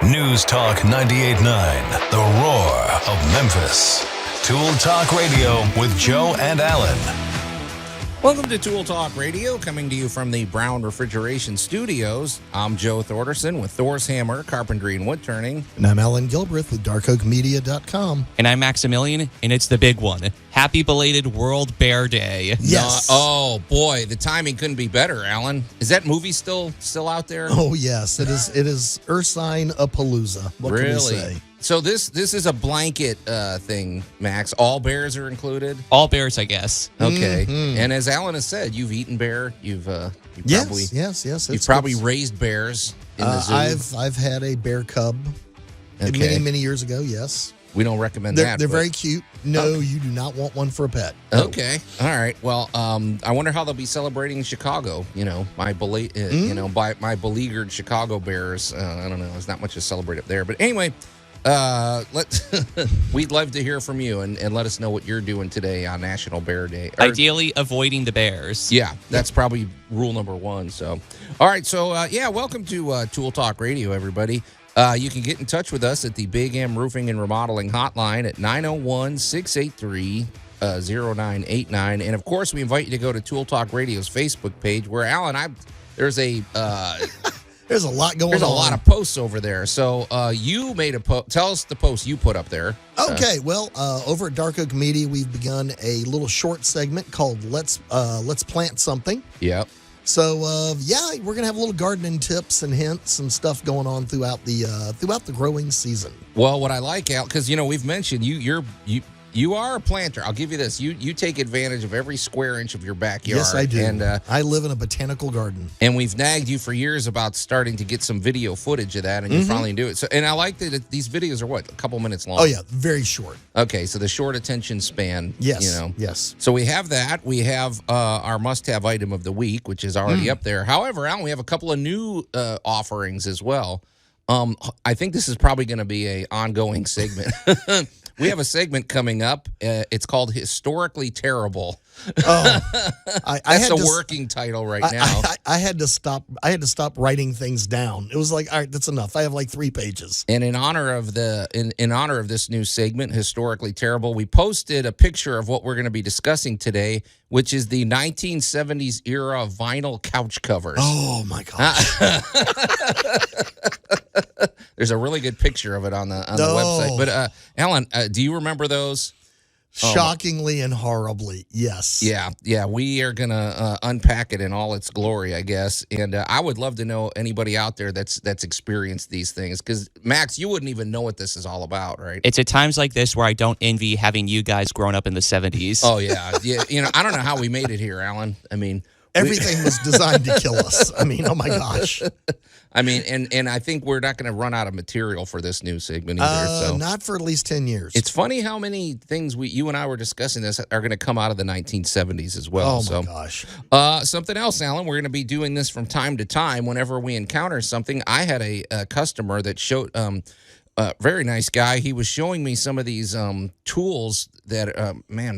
News Talk 98.9, the roar of Memphis. Tool Talk Radio with Joe and Allan. Welcome to Tool Talk Radio, coming to you from the Brown Refrigeration Studios. I'm Joe Thorderson with Thor's Hammer, Carpentry and Wood Turning. And I'm Allan Gilbreth with DarkOakMedia.com. And I'm Maximilian, and it's the big one. Happy belated World Bear Day. Yes. Oh, boy, the timing couldn't be better, Allan. Is that movie still out there? Oh, yes. It is Ursine-a-Palooza. What can we say? So this is a blanket thing, Max. All bears are included? All bears, I guess. Okay. Mm-hmm. And as Allan has said, you've eaten bear. You've probably raised bears in the zoo. I've had a bear cub many years ago, yes. We don't recommend that. They're very cute. No, you do not want one for a pet. No. Okay. All right. Well, I wonder how they'll be celebrating in Chicago. My beleaguered Chicago Bears. I don't know. There's not much to celebrate up there. But anyway, we'd love to hear from you and let us know what you're doing today on National Bear Day. Ideally, avoiding the bears. Yeah, that's probably rule number one. So, all right. So, welcome to Tool Talk Radio, everybody. You can get in touch with us at the Big M Roofing and Remodeling Hotline at 901-683-0989. And, of course, we invite you to go to Tool Talk Radio's Facebook page where, Allan, there's a lot going on. There's a lot of posts over there. So you made a post. Tell us the post you put up there. Okay. Over at Dark Oak Media, we've begun a little short segment called Let's Plant Something. Yep. So, we're going to have little gardening tips and hints and stuff going on throughout the growing season. Well, what I like, Al, because, we've mentioned you are a planter. I'll give you this. You take advantage of every square inch of your backyard. Yes, I do. And I live in a botanical garden. And we've nagged you for years about starting to get some video footage of that, and you finally do it. So, and I like that these videos are, a couple minutes long? Oh, yeah, very short. Okay, so the short attention span. Yes, yes. So we have that. We have our must-have item of the week, which is already up there. However, Allan, we have a couple of new offerings as well. I think this is probably going to be an ongoing segment. We have a segment coming up. It's called Historically Terrible. Oh, That's the working title right now. I had to stop writing things down. It was like, all right, that's enough. I have like 3 pages. And in honor of this new segment, Historically Terrible, we posted a picture of what we're going to be discussing today, which is the 1970s era vinyl couch covers. Oh my gosh. There's a really good picture of it on the website. But Allan, do you remember those? Shockingly and horribly, yes. Yeah. We are going to unpack it in all its glory, I guess. And I would love to know anybody out there that's experienced these things. Because, Max, you wouldn't even know what this is all about, right? It's at times like this where I don't envy having you guys grown up in the 70s. Oh, yeah. I don't know how we made it here, Allan. I mean... Everything was designed to kill us. I mean, oh, my gosh. I mean, and I think we're not going to run out of material for this new segment either. Not for at least 10 years. It's funny how many things you and I were discussing this are going to come out of the 1970s as well. Oh, my gosh. Something else, Allan, we're going to be doing this from time to time whenever we encounter something. I had a customer that showed... very nice guy. He was showing me some of these tools that,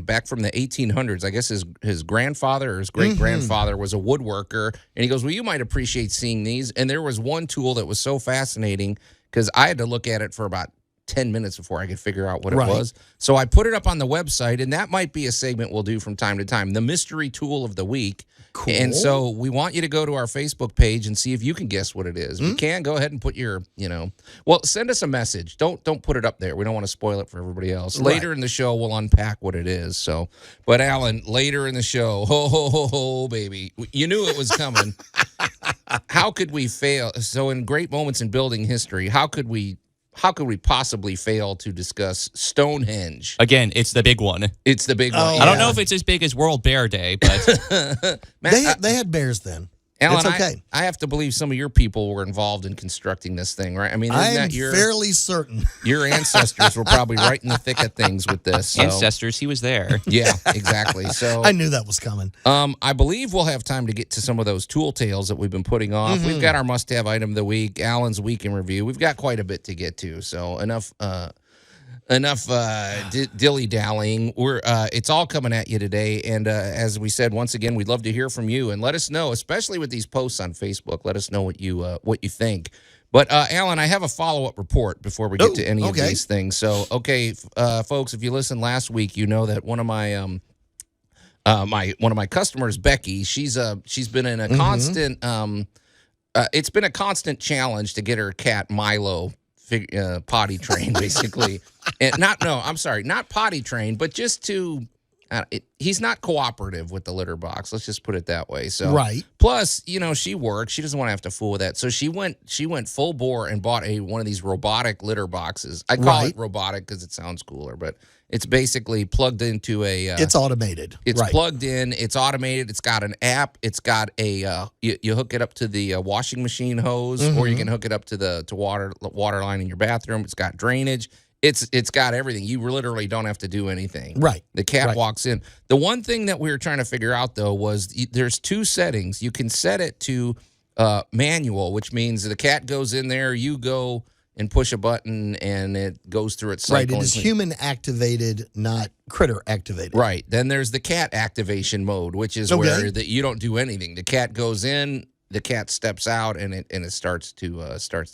back from the 1800s. I guess his grandfather or his great-grandfather was a woodworker. And he goes, well, you might appreciate seeing these. And there was one tool that was so fascinating because I had to look at it for about 10 minutes before I could figure out what it was. So I put it up on the website, and that might be a segment we'll do from time to time, the mystery tool of the week. Cool. And so we want you to go to our Facebook page and see if you can guess what it is. If you can, go ahead and put your, send us a message. Don't put it up there. We don't want to spoil it for everybody else. Later in the show, we'll unpack what it is. So, but Allan, later in the show, ho, baby, you knew it was coming. How could we fail? So in great moments in building history, how could we possibly fail to discuss Stonehenge? Again, it's the big one. It's the big one. I don't know if it's as big as World Bear Day, but... they had bears then. Allan, it's okay. I have to believe some of your people were involved in constructing this thing, right? I mean, I'm fairly certain. Your ancestors were probably right in the thick of things with this. So. Ancestors, he was there. Yeah, exactly. So I knew that was coming. I believe we'll have time to get to some of those tool tales that we've been putting off. We've got our must-have item of the week, Allan's week in review. We've got quite a bit to get to, so enough dilly-dallying. It's all coming at you today, and as we said, once again, we'd love to hear from you, and let us know, especially with these posts on Facebook, let us know what you think. But Alan, I have a follow-up report before we get to any of okay. these things. So, folks, if you listened last week, you know that one of my one of my customers, Becky, she's been in a constant it's been a constant challenge to get her cat Milo potty trained, basically. And not potty trained, but just to he's not cooperative with the litter box. Let's just put it that way. So Right. Plus, she works. She doesn't want to have to fool with that. So she went full bore and bought one of these robotic litter boxes. I call it robotic because it sounds cooler, but it's basically plugged into a. It's automated. It's plugged in. It's automated. It's got an app. It's got a. You hook it up to the washing machine hose, or you can hook it up to the water line in your bathroom. It's got drainage. It's got everything. You literally don't have to do anything. Right. The cat walks in. The one thing that we were trying to figure out, though, was there's two settings. You can set it to manual, which means the cat goes in there, you go and push a button, and it goes through its cycle. Right. It is human activated, not critter activated. Right. Then there's the cat activation mode, which is where you don't do anything. The cat goes in, the cat steps out, and it starts to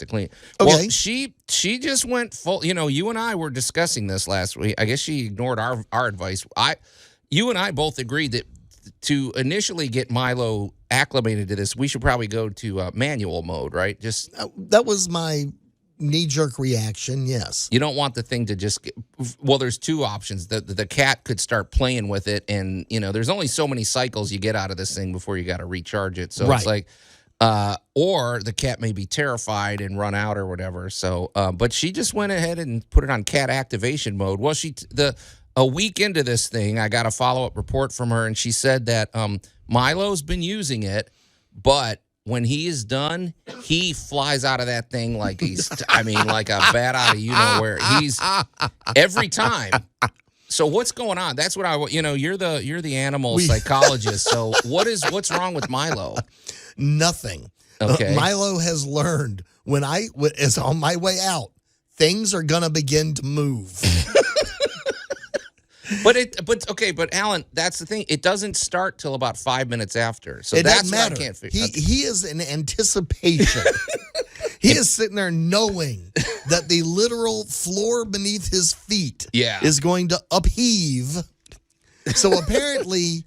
clean. Okay. Well, she just went full. You and I were discussing this last week. I guess she ignored our advice. You and I both agreed that to initially get Milo acclimated to this, we should probably go to manual mode, right? Just that was my knee-jerk reaction. Yes. You don't want the thing to just there's two options. The cat could start playing with it, and there's only so many cycles you get out of this thing before you got to recharge it. So it's like or the cat may be terrified and run out or whatever. So but she just went ahead and put it on cat activation mode. Well, a week into this thing, I got a follow-up report from her, and she said that Milo's been using it, but when he is done, he flies out of that thing like like a bat out of where. He's every time. So what's going on? That's what you're the animal psychologist. So what's wrong with Milo? Nothing. Okay. Milo has learned when I is on my way out, things are gonna begin to move. But Alan, that's the thing. It doesn't start till about 5 minutes after. So that's what I can't figure. He is in anticipation. He is sitting there knowing that the literal floor beneath his feet is going to upheave. So apparently,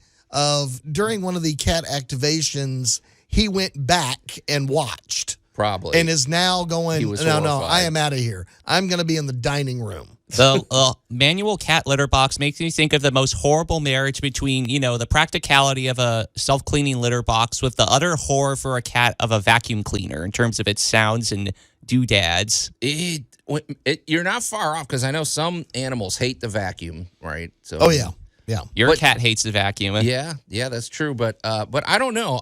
during one of the cat activations, he went back and watched. Probably. And is now going, no, I am out of here. I'm going to be in the dining room. The manual cat litter box makes me think of the most horrible marriage between, the practicality of a self-cleaning litter box with the utter horror for a cat of a vacuum cleaner in terms of its sounds and doodads. You're not far off, because I know some animals hate the vacuum, right? So yeah. Your cat hates the vacuum. Yeah, that's true. But I don't know.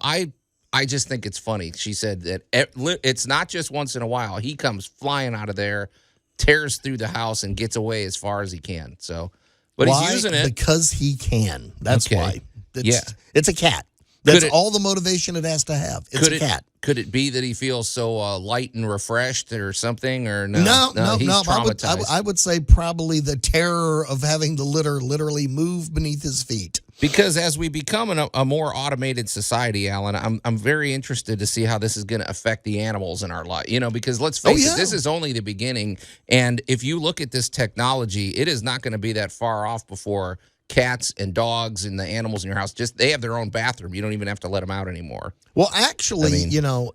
I just think it's funny. She said that it's not just once in a while. He comes flying out of there, tears through the house, and gets away as far as he can. So, but why? He's using it because he can. That's why. It's a cat. That's all the motivation it has to have. It's a cat. Could it be that he feels so light and refreshed or something? Or no, he's traumatized. I would say probably the terror of having the litter literally move beneath his feet. Because as we become a more automated society, Alan, I'm very interested to see how this is going to affect the animals in our life. Because let's face it, this is only the beginning. And if you look at this technology, it is not going to be that far off before cats and dogs and the animals in your house, they have their own bathroom. You don't even have to let them out anymore. Well, actually,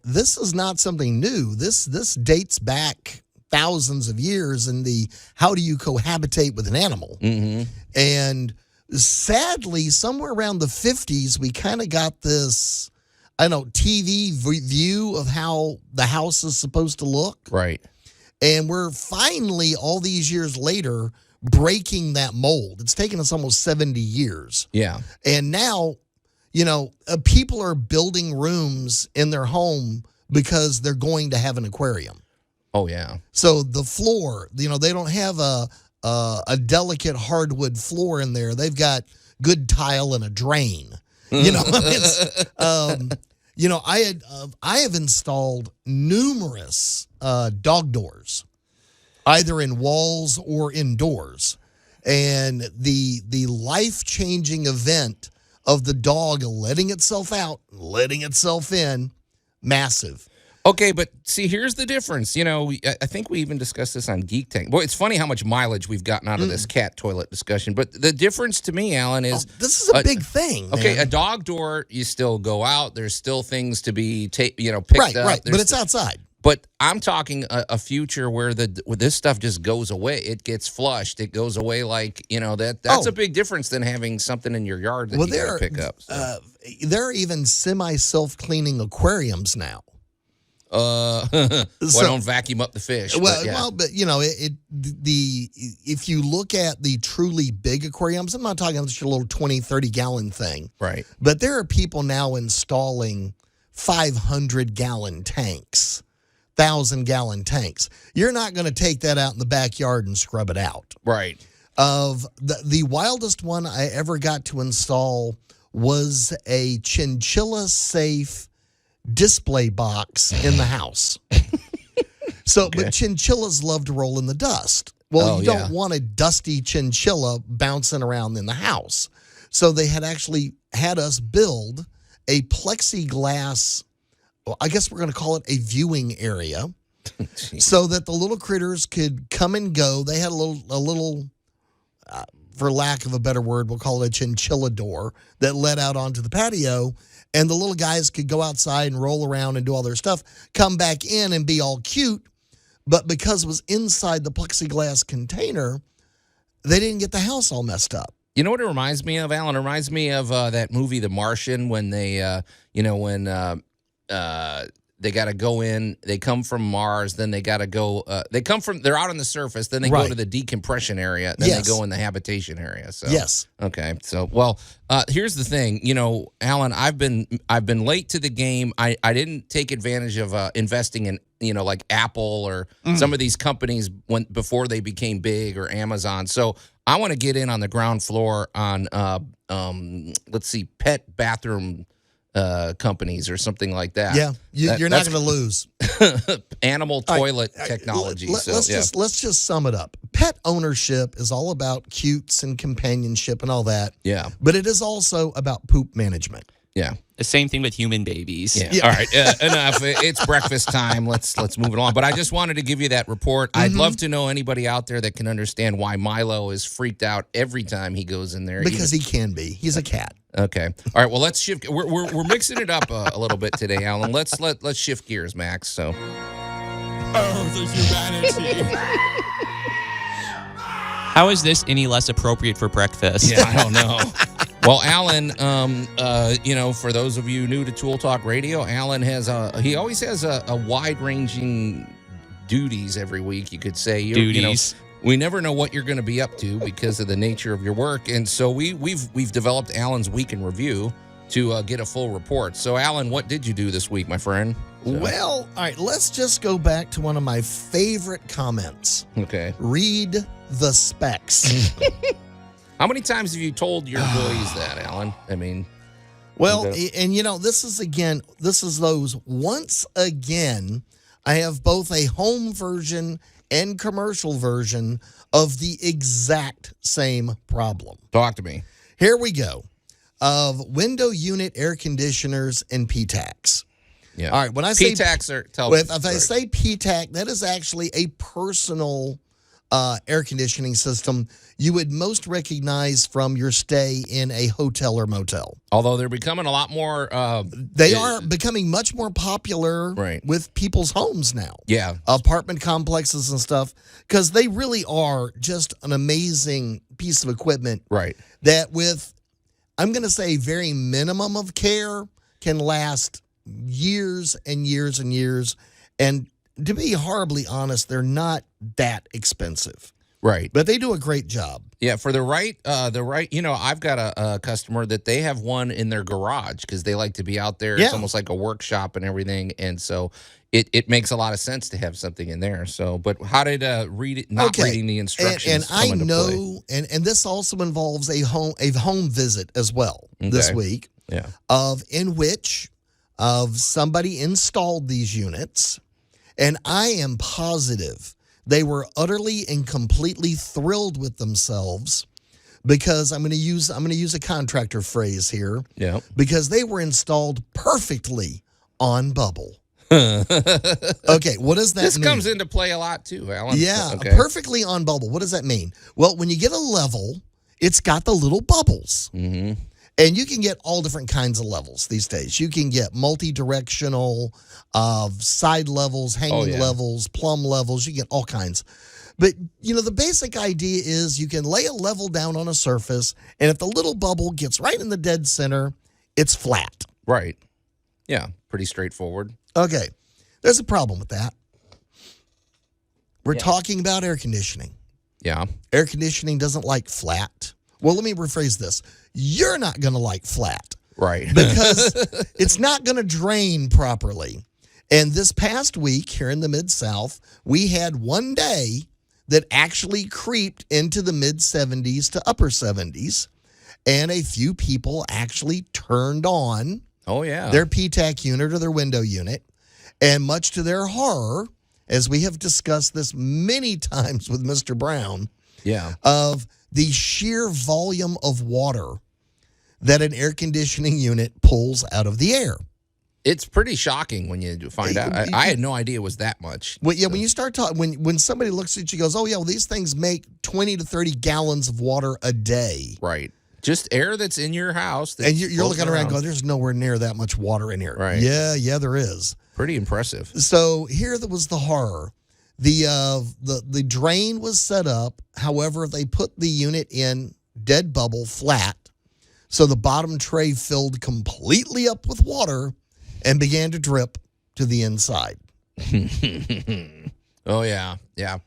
this is not something new. This dates back thousands of years in the how do you cohabitate with an animal. Mm-hmm. And sadly, somewhere around the 50s, we kind of got this, TV view of how the house is supposed to look. Right. And we're finally, all these years later, breaking that mold. It's taken us almost 70 years. Yeah. And now, people are building rooms in their home because they're going to have an aquarium. Oh, yeah. So the floor, they don't have a delicate hardwood floor in there. They've got good tile and a drain. I have installed numerous dog doors, either in walls or indoors, and the life-changing event of the dog letting itself out, letting itself in, massive. Okay, but see, here's the difference. I think we even discussed this on Geek Tank. Boy, it's funny how much mileage we've gotten out of this cat toilet discussion. But the difference to me, Alan, is this is a big thing. Okay, man. a dog door, you still go out. There's still things to be picked up. Right, but it's outside. But I'm talking a future where this stuff just goes away. It gets flushed. It goes away that's a big difference than having something in your yard that you got to pick up. So. There are even semi-self-cleaning aquariums now. Don't vacuum up the fish. But if you look at the truly big aquariums, I'm not talking just a little 20, 30-gallon thing. Right. But there are people now installing 500-gallon tanks, 1,000-gallon tanks. You're not going to take that out in the backyard and scrub it out. Right. Of the wildest one I ever got to install was a chinchilla-safe display box in the house. But chinchillas love to roll in the dust. Well, you don't want a dusty chinchilla bouncing around in the house. So they had actually had us build a plexiglass, I guess we're going to call it a viewing area, so that the little critters could come and go. They had a little for lack of a better word, we'll call it a chinchilla door that led out onto the patio. And the little guys could go outside and roll around and do all their stuff, come back in and be all cute. But because it was inside the plexiglass container, they didn't get the house all messed up. You know what it reminds me of, Alan? It reminds me of that movie, The Martian, when they, they got to go in, they come from Mars, then they got to go, they're out on the surface, then they go to the decompression area, then they go in the habitation area. So yes. Okay. So, here's the thing, Alan, I've been late to the game. I didn't take advantage of investing in, like Apple or some of these companies before they became big, or Amazon. So I want to get in on the ground floor on, pet bathroom companies or something like that. Yeah, you're not going to lose. Animal toilet technology. Let's just sum it up. Pet ownership is all about cutes and companionship and all that. Yeah, but it is also about poop management. Yeah, the same thing with human babies. Yeah. All right, enough. It's breakfast time. Let's move it along. But I just wanted to give you that report. I'd love to know anybody out there that can understand why Milo is freaked out every time he goes in there. Because he can be. He's a cat. Okay. All right. Well, let's shift. We're mixing it up a little bit today, Alan. Let's shift gears, Max. So. Oh, the humanity. How is this any less appropriate for breakfast? Yeah, I don't know. Well, Alan, for those of you new to Tool Talk Radio, Alan he always has a wide-ranging duties every week, you could say. Duties. We never know what you're going to be up to because of the nature of your work, and so we've developed Alan's Week in Review to get a full report. So, Alan, what did you do this week, my friend? Well, all right, let's just go back to one of my favorite comments. Okay. Read the specs. How many times have you told your employees that, Alan? I mean... Well, and this is those, once again, I have both a home version and commercial version of the exact same problem. Talk to me. Here we go. Of window unit air conditioners and PTACs. Yeah. All right. When I say PTACs are, if I say PTAC, that is actually a personal air conditioning system you would most recognize from your stay in a hotel or motel. Although they're becoming a lot more... they are becoming much more popular with people's homes now. Yeah. Apartment complexes and stuff, because they really are just an amazing piece of equipment. Right. That with, I'm going to say, very minimum of care can last years and years and years. And to be horribly honest, they're not that expensive. Right. But they do a great job. Yeah, for the right, I've got a customer that they have one in their garage because they like to be out there. Yeah. It's almost like a workshop and everything. And so it makes a lot of sense to have something in there. So, but how did reading the instructions and I know, play? And this also involves a home visit as well this week. Yeah. In which somebody installed these units, and I am positive they were utterly and completely thrilled with themselves, because I'm going to use a contractor phrase here. Yeah. Because they were installed perfectly on bubble. Okay, what does that This mean? comes into play a lot too, Alan. Yeah, Okay. perfectly on bubble. What does that mean? Well, when you get a level, it's got the little bubbles. Mm-hmm. And you can get all different kinds of levels these days. You can get multi-directional, side levels, hanging levels, plumb levels. You get all kinds. But, the basic idea is you can lay a level down on a surface, and if the little bubble gets right in the dead center, it's flat. Right. Yeah, pretty straightforward. Okay, there's a problem with that. We're talking about air conditioning. Yeah. Air conditioning doesn't like flat. Well, let me rephrase this. You're not going to like flat. Right. Because it's not going to drain properly. And this past week here in the Mid-South, we had one day that actually creeped into the mid-70s to upper 70s. And a few people actually turned on their PTAC unit or their window unit. And much to their horror, as we have discussed this many times with Mr. Brown, of the sheer volume of water that an air conditioning unit pulls out of the air. It's pretty shocking when you find out. I had no idea it was that much. Well, when you start talking, when somebody looks at you, goes, "Oh yeah, well these things make 20 to 30 gallons of water a day." Right. Just air that's in your house. And you're looking around going, "There's nowhere near that much water in here." Right. Yeah, there is. Pretty impressive. So here was the horror. The drain was set up. However, they put the unit in dead bubble flat. So the bottom tray filled completely up with water and began to drip to the inside. Oh, yeah. Yeah.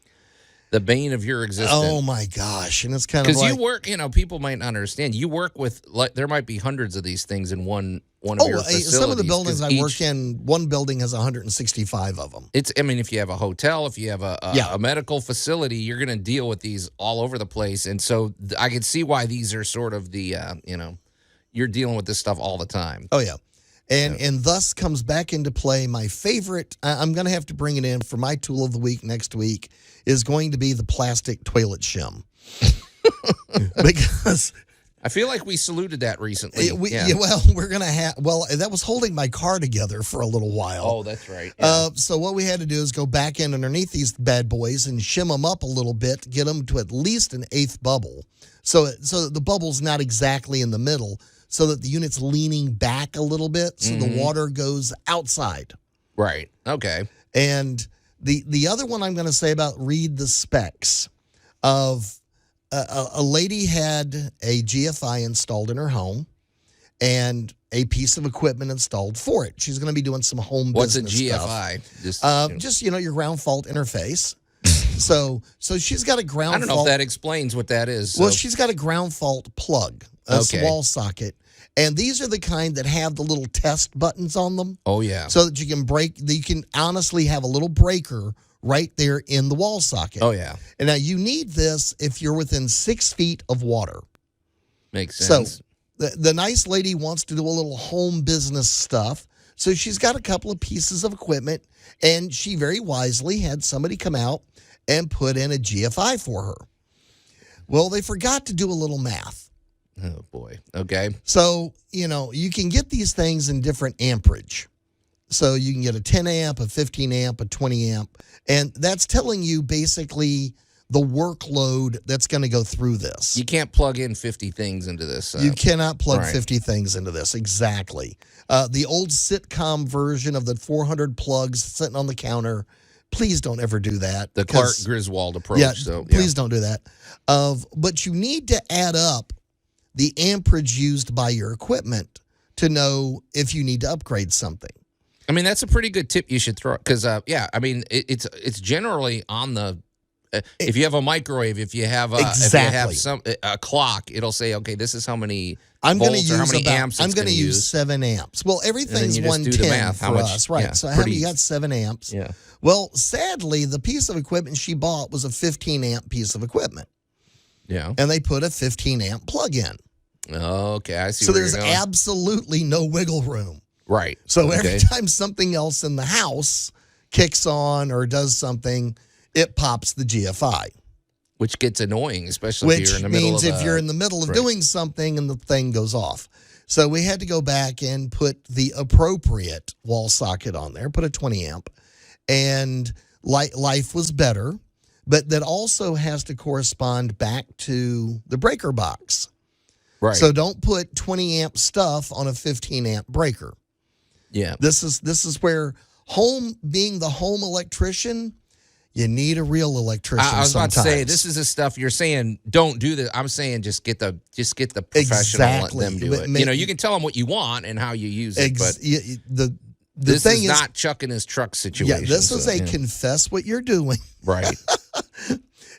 The bane of your existence. Oh, my gosh. And it's kind of because like... you work, people might not understand. You work with, there might be hundreds of these things in one of your facilities. Some of the buildings I work in, one building has 165 of them. If you have a hotel, if you have a medical facility, you're going to deal with these all over the place. And so I can see why these are sort of the, you're dealing with this stuff all the time. Oh, yeah. And thus comes back into play my favorite, I'm going to have to bring it in for my tool of the week next week, is going to be the plastic toilet shim. Because... I feel like we saluted that recently. We're going to have... Well, that was holding my car together for a little while. Oh, that's right. Yeah. So what we had to do is go back in underneath these bad boys and shim them up a little bit, get them to at least an eighth bubble. So the bubble's not exactly in the middle, so that the unit's leaning back a little bit, so the water goes outside. Right. Okay. And the other one I'm going to say about read the specs of... A lady had a GFI installed in her home and a piece of equipment installed for it. She's going to be doing some home business stuff. What's a GFI? Just your ground fault interface. so she's got a ground fault. I don't know if that explains what that is. Well, she's got a ground fault plug, a wall socket. And these are the kind that have the little test buttons on them. Oh, yeah. So that you can honestly have a little breaker right there in the wall socket. Oh, yeah. And now you need this if you're within 6 feet of water. Makes sense. So the nice lady wants to do a little home business stuff. So she's got a couple of pieces of equipment, and she very wisely had somebody come out and put in a GFI for her. Well, they forgot to do a little math. Oh, boy. Okay. So, you can get these things in different amperage. So you can get a 10 amp, a 15 amp, a 20 amp. And that's telling you basically the workload that's going to go through this. You can't plug in 50 things into this. You cannot plug 50 things into this. Exactly. The old sitcom version of the 400 plugs sitting on the counter, please don't ever do that. The Clark Griswold approach. Yeah, please don't do that. But you need to add up the amperage used by your equipment to know if you need to upgrade something. I mean, that's a pretty good tip you should throw. Because, it's generally on the... if you have a microwave, if you have a clock, it'll say, okay, this is how many volts or how many amps I'm going to use 7 amps. Well, everything's 110 for us, right? Yeah, so how many you got 7 amps? Yeah. Well, sadly, the piece of equipment she bought was a 15 amp piece of equipment. Yeah. And they put a 15 amp plug in. Okay, I see. So there's absolutely no wiggle room. Right. So every time something else in the house kicks on or does something, it pops the GFI. Which gets annoying, especially if you're in the middle of if you're in the middle of doing something and the thing goes off. So we had to go back and put the appropriate wall socket on there, put a 20 amp, and life was better. But that also has to correspond back to the breaker box. Right. So don't put 20 amp stuff on a 15 amp breaker. Yeah. This is where being the home electrician, you need a real electrician. I was sometimes. about to say, this is the stuff you're saying. Don't do this. I'm saying just get the professional. Exactly. Let them do it. You can tell them what you want and how you use it. But the thing is not Chuck in his truck situation. Yeah, this is confess what you're doing. Right.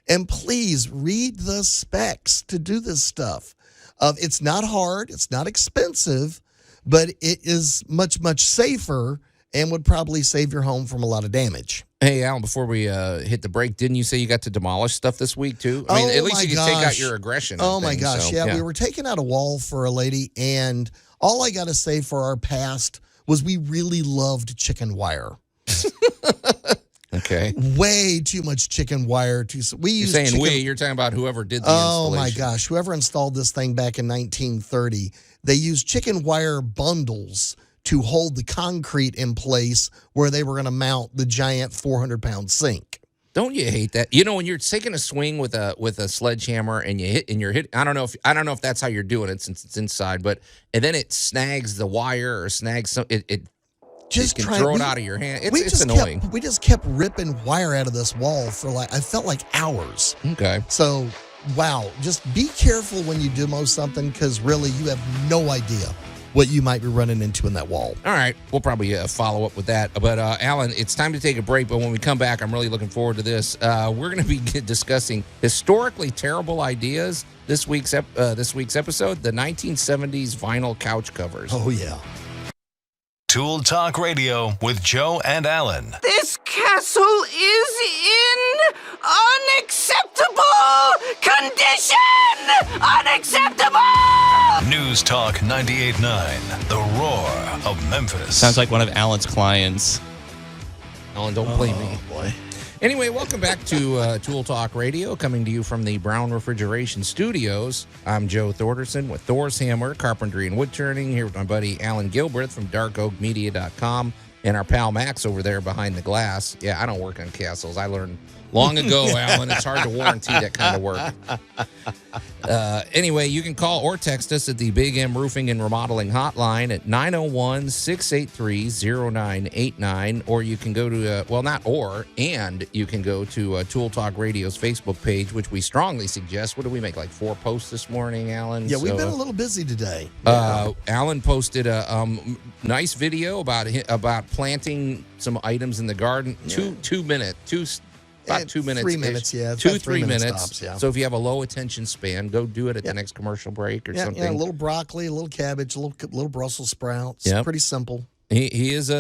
And please read the specs to do this stuff. It's not hard. It's not expensive, but it is much, much safer and would probably save your home from a lot of damage. Hey, Allan, before we hit the break, didn't you say you got to demolish stuff this week, too? I mean, at least you can take out your aggression. Oh, my gosh. Yeah, we were taking out a wall for a lady, and all I got to say for our past was we really loved chicken wire. Okay. Way too much chicken wire. You're talking about whoever did the installation. Oh, my gosh. Whoever installed this thing back in 1930, they used chicken wire bundles to hold the concrete in place where they were going to mount the giant 400-pound sink. Don't you hate that? You know, when you're taking a swing with a sledgehammer and you're hit. I don't know if that's how you're doing it since it's inside, and then it snags the wire or snags some. It just can throw it out of your hand. It's annoying. We just kept ripping wire out of this wall for I felt like hours. Okay. So, wow, just be careful when you demo something because really you have no idea what you might be running into in that wall. All right. We'll probably follow up with that. But, Allan, it's time to take a break. But when we come back, I'm really looking forward to this. We're going to be discussing historically terrible ideas this week's episode, the 1970s vinyl couch covers. Oh, yeah. Tool Talk Radio with Joe and Allan. This castle is in unacceptable condition! Unacceptable! News Talk 98.9, the roar of Memphis. Sounds like one of Allan's clients. Allan, don't blame me. Boy. Anyway, welcome back to Tool Talk Radio, coming to you from the Brown Refrigeration Studios. I'm Joe Thorderson with Thor's Hammer, Carpentry and Wood Turning, here with my buddy Allan Gilbreth from darkoakmedia.com and our pal Max over there behind the glass. Yeah, I don't work on castles. I learned long ago, Allan. It's hard to warranty that kind of work. Anyway, you can call or text us at the Big M Roofing and Remodeling Hotline at 901-683-0989, or you can go to, you can go to Tool Talk Radio's Facebook page, which we strongly suggest. What did we make, 4 posts this morning, Allan? Yeah, we've been a little busy today. Allan posted a nice video about planting some items in the garden. Yeah. 2 minutes. About 2 minutes. 3 minutes, yeah. 3 minutes. Tops, yeah. So if you have a low attention span, go do it at the next commercial break or something. Yeah, a little broccoli, a little cabbage, a little Brussels sprouts. Yep. Pretty simple. He is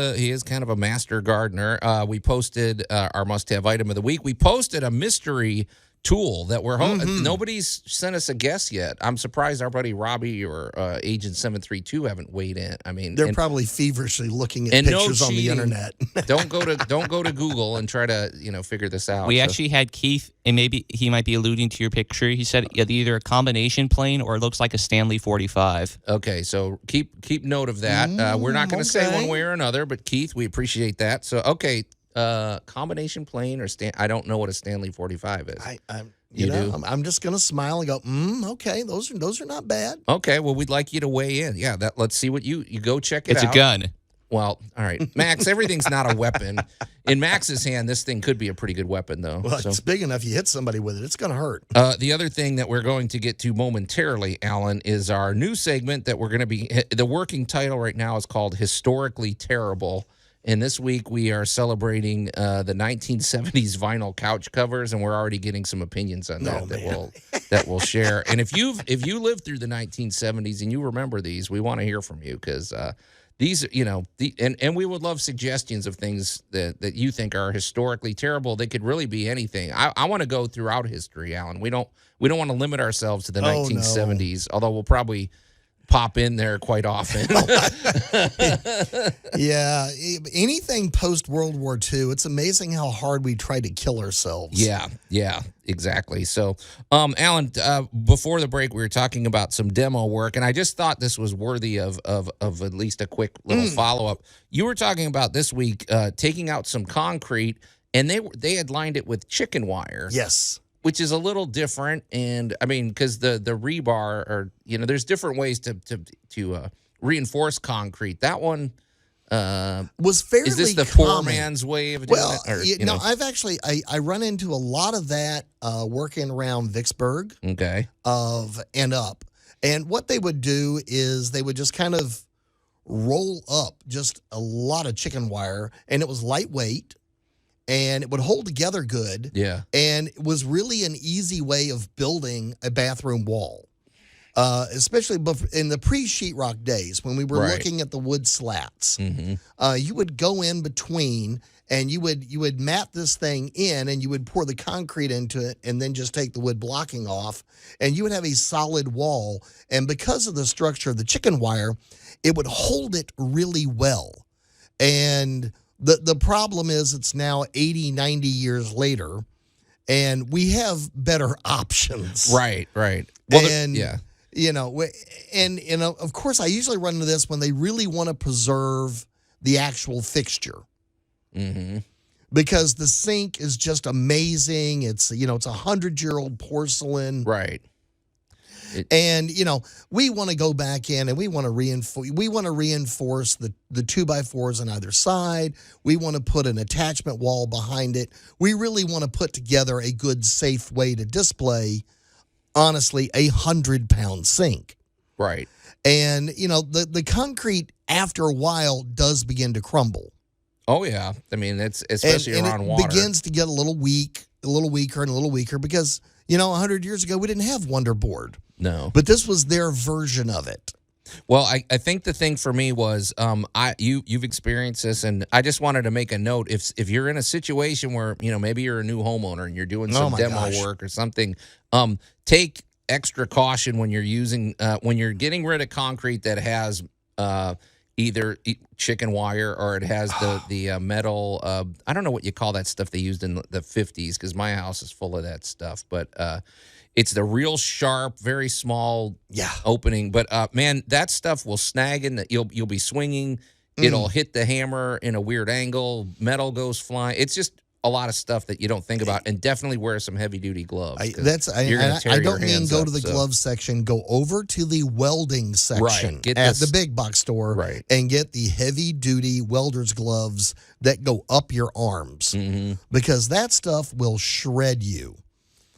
kind of a master gardener. We posted our must-have item of the week. We posted a mystery tool that we're nobody's sent us a guess yet. I'm surprised our buddy Robbie or Agent 732 haven't weighed in. I mean, they're probably feverishly looking at pictures on the internet. Don't go to Google and try to figure this out. We actually had Keith, and maybe he might be alluding to your picture. He said either a combination plane or it looks like a Stanley 45. Okay, so keep note of that. We're not going to say one way or another, but Keith, we appreciate that. So okay. Combination plane or I don't know what a Stanley 45 is. I'm just gonna smile and go, okay, those are not bad. Okay, well, we'd like you to weigh in. Yeah, let's see what you go check it out. It's a gun. Well, all right, Max. Everything's not a weapon. In Max's hand, this thing could be a pretty good weapon, though. Well, it's big enough. You hit somebody with it, it's gonna hurt. The other thing that we're going to get to momentarily, Allan, is our new segment that we're going to be. The working title right now is called "Historically Terrible." And this week we are celebrating the 1970s vinyl couch covers, and we're already getting some opinions on that we'll share. And if you lived through the 1970s and you remember these, we want to hear from you because these, and we would love suggestions of things that you think are historically terrible. They could really be anything. I want to go throughout history, Allan. We don't want to limit ourselves to the 1970s, although we'll probably pop in there quite often. Yeah, anything post World War II, it's amazing how hard we try to kill ourselves. Yeah, exactly. So, Allan, before the break, we were talking about some demo work, and I just thought this was worthy of at least a quick little follow up. You were talking about this week taking out some concrete, and they had lined it with chicken wire. Yes. Which is a little different, and I mean, because the rebar, or there's different ways to reinforce concrete. That one was fairly. Is this the common. poor man's way of doing it? Or, I've actually I run into a lot of that working around Vicksburg. Okay. And up, and what they would do is they would just kind of roll up just a lot of chicken wire, and it was lightweight. And it would hold together good. Yeah. And it was really an easy way of building a bathroom wall, especially in the pre-sheetrock days when we were looking at the wood slats. You would go in between, and you would mat this thing in, and you would pour the concrete into it, and then just take the wood blocking off, and you would have a solid wall. And because of the structure of the chicken wire, it would hold it really well. And the problem is it's now 80, 90 years later, and we have better options. Right. Well, and, of course, I usually run into this when they really want to preserve the actual fixture. Because the sink is just amazing. It's, it's 100-year-old porcelain. Right. And we want to go back in and we want to reinforce. We want to reinforce the 2x4s on either side. We want to put an attachment wall behind it. We really want to put together a good, safe way to display, honestly, a 100-pound sink. Right. And the concrete after a while does begin to crumble. Oh yeah, I mean it's especially and around it water. Begins to get a little weak, a little weaker, and a little weaker because 100 years ago we didn't have Wonderboard. No. But this was their version of it. Well, I think the thing for me was you've experienced this, and I just wanted to make a note. If you're in a situation where maybe you're a new homeowner and you're doing some demo work or something, take extra caution when you're using when you're getting rid of concrete that has either chicken wire or it has the metal. I don't know what you call that stuff they used in the 50s because my house is full of that stuff, but. It's the real sharp, very small opening. But, man, that stuff will snag in. You'll be swinging. It'll hit the hammer in a weird angle. Metal goes flying. It's just a lot of stuff that you don't think about. And definitely wear some heavy-duty gloves. I don't mean go to the glove section. Go over to the welding section at the big box store and get the heavy-duty welder's gloves that go up your arms. Because that stuff will shred you.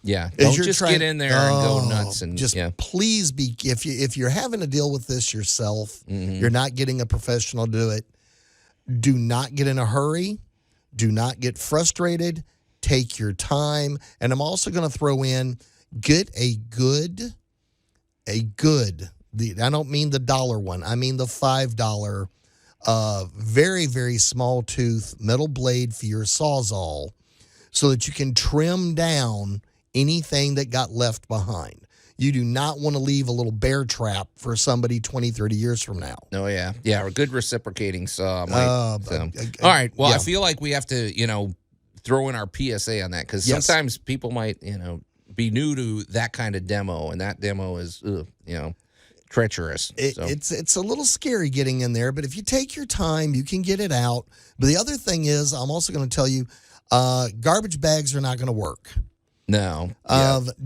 Yeah, don't just get in there and go nuts. And just please be if you're having to deal with this yourself, you're not getting a professional to do it. Do not get in a hurry. Do not get frustrated. Take your time. And I'm also going to throw in get a good. I don't mean the dollar one. I mean the $5. Very, very small tooth metal blade for your Sawzall, so that you can trim down anything that got left behind. You do not want to leave a little bear trap for somebody 20, 30 years from now. Oh, yeah. Yeah, a good reciprocating saw. All right. Well, I feel like we have to, throw in our PSA on that because sometimes people might, be new to that kind of demo, and that demo is, treacherous. It's a little scary getting in there, but if you take your time, you can get it out. But the other thing is, I'm also going to tell you, garbage bags are not going to work. No.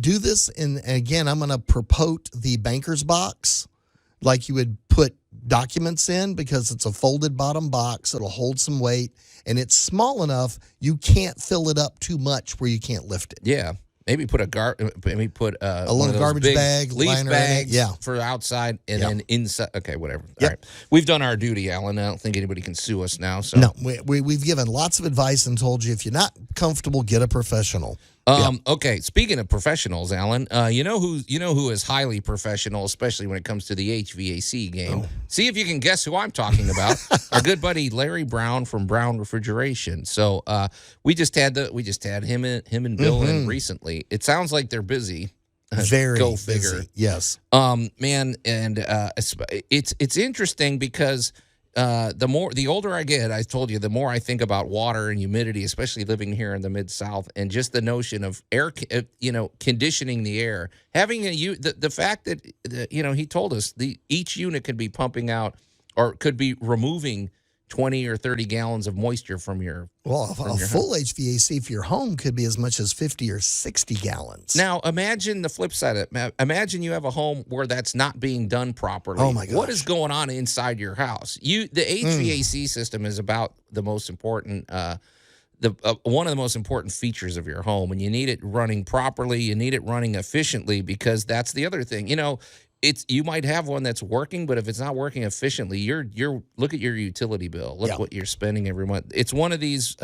Do this, and again, I'm going to propote the banker's box like you would put documents in because it's a folded bottom box. It'll hold some weight, and it's small enough you can't fill it up too much where you can't lift it. Yeah. Maybe put a little garbage bag, leaf liner bags in it. for outside and then inside. Okay, whatever. All right. We've done our duty, Allan. I don't think anybody can sue us now. So no, we've given lots of advice and told you if you're not comfortable, get a professional. Okay. Speaking of professionals, Allan, you know who is highly professional, especially when it comes to the HVAC game. See if you can guess who I'm talking about. Our good buddy Larry Brown from Brown Refrigeration. So we just had him and Bill in recently. It sounds like they're busy. Very Go busy. figure. Yes. Man, and it's interesting because the older I get, I told you, the more I think about water and humidity, especially living here in the Mid-South, and just the notion of conditioning the air. Having the fact that he told us each unit could be pumping out or could be removing 20 or 30 gallons of moisture from your full HVAC for your home could be as much as 50 or 60 gallons. Now, imagine the flip side of it. Imagine you have a home where that's not being done properly. Oh, my gosh. What is going on inside your house? The HVAC system is about the most important, one of the most important features of your home, and you need it running properly. You need it running efficiently, because that's the other thing. You might have one that's working, but if it's not working efficiently, you're look at your utility bill. Look what you're spending every month. It's one of these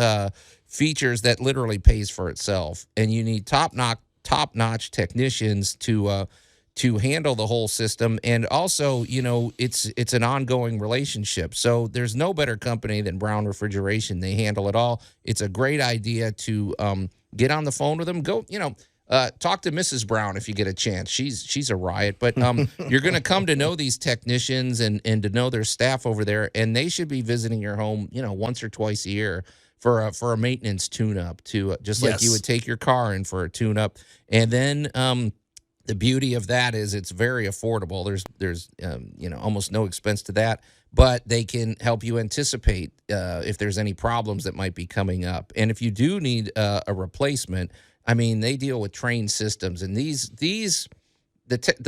features that literally pays for itself, and you need top-notch technicians to handle the whole system. And also, it's an ongoing relationship. So there's no better company than Brown Refrigeration. They handle it all. It's a great idea to get on the phone with them. Go, talk to Mrs. Brown if you get a chance. She's a riot, but you're going to come to know these technicians and to know their staff over there, and they should be visiting your home, once or twice a year for a maintenance tune-up, to just like you would take your car in for a tune-up. And then the beauty of that is it's very affordable. There's almost no expense to that, but they can help you anticipate if there's any problems that might be coming up. And if you do need a replacement, I mean, they deal with trained systems, and the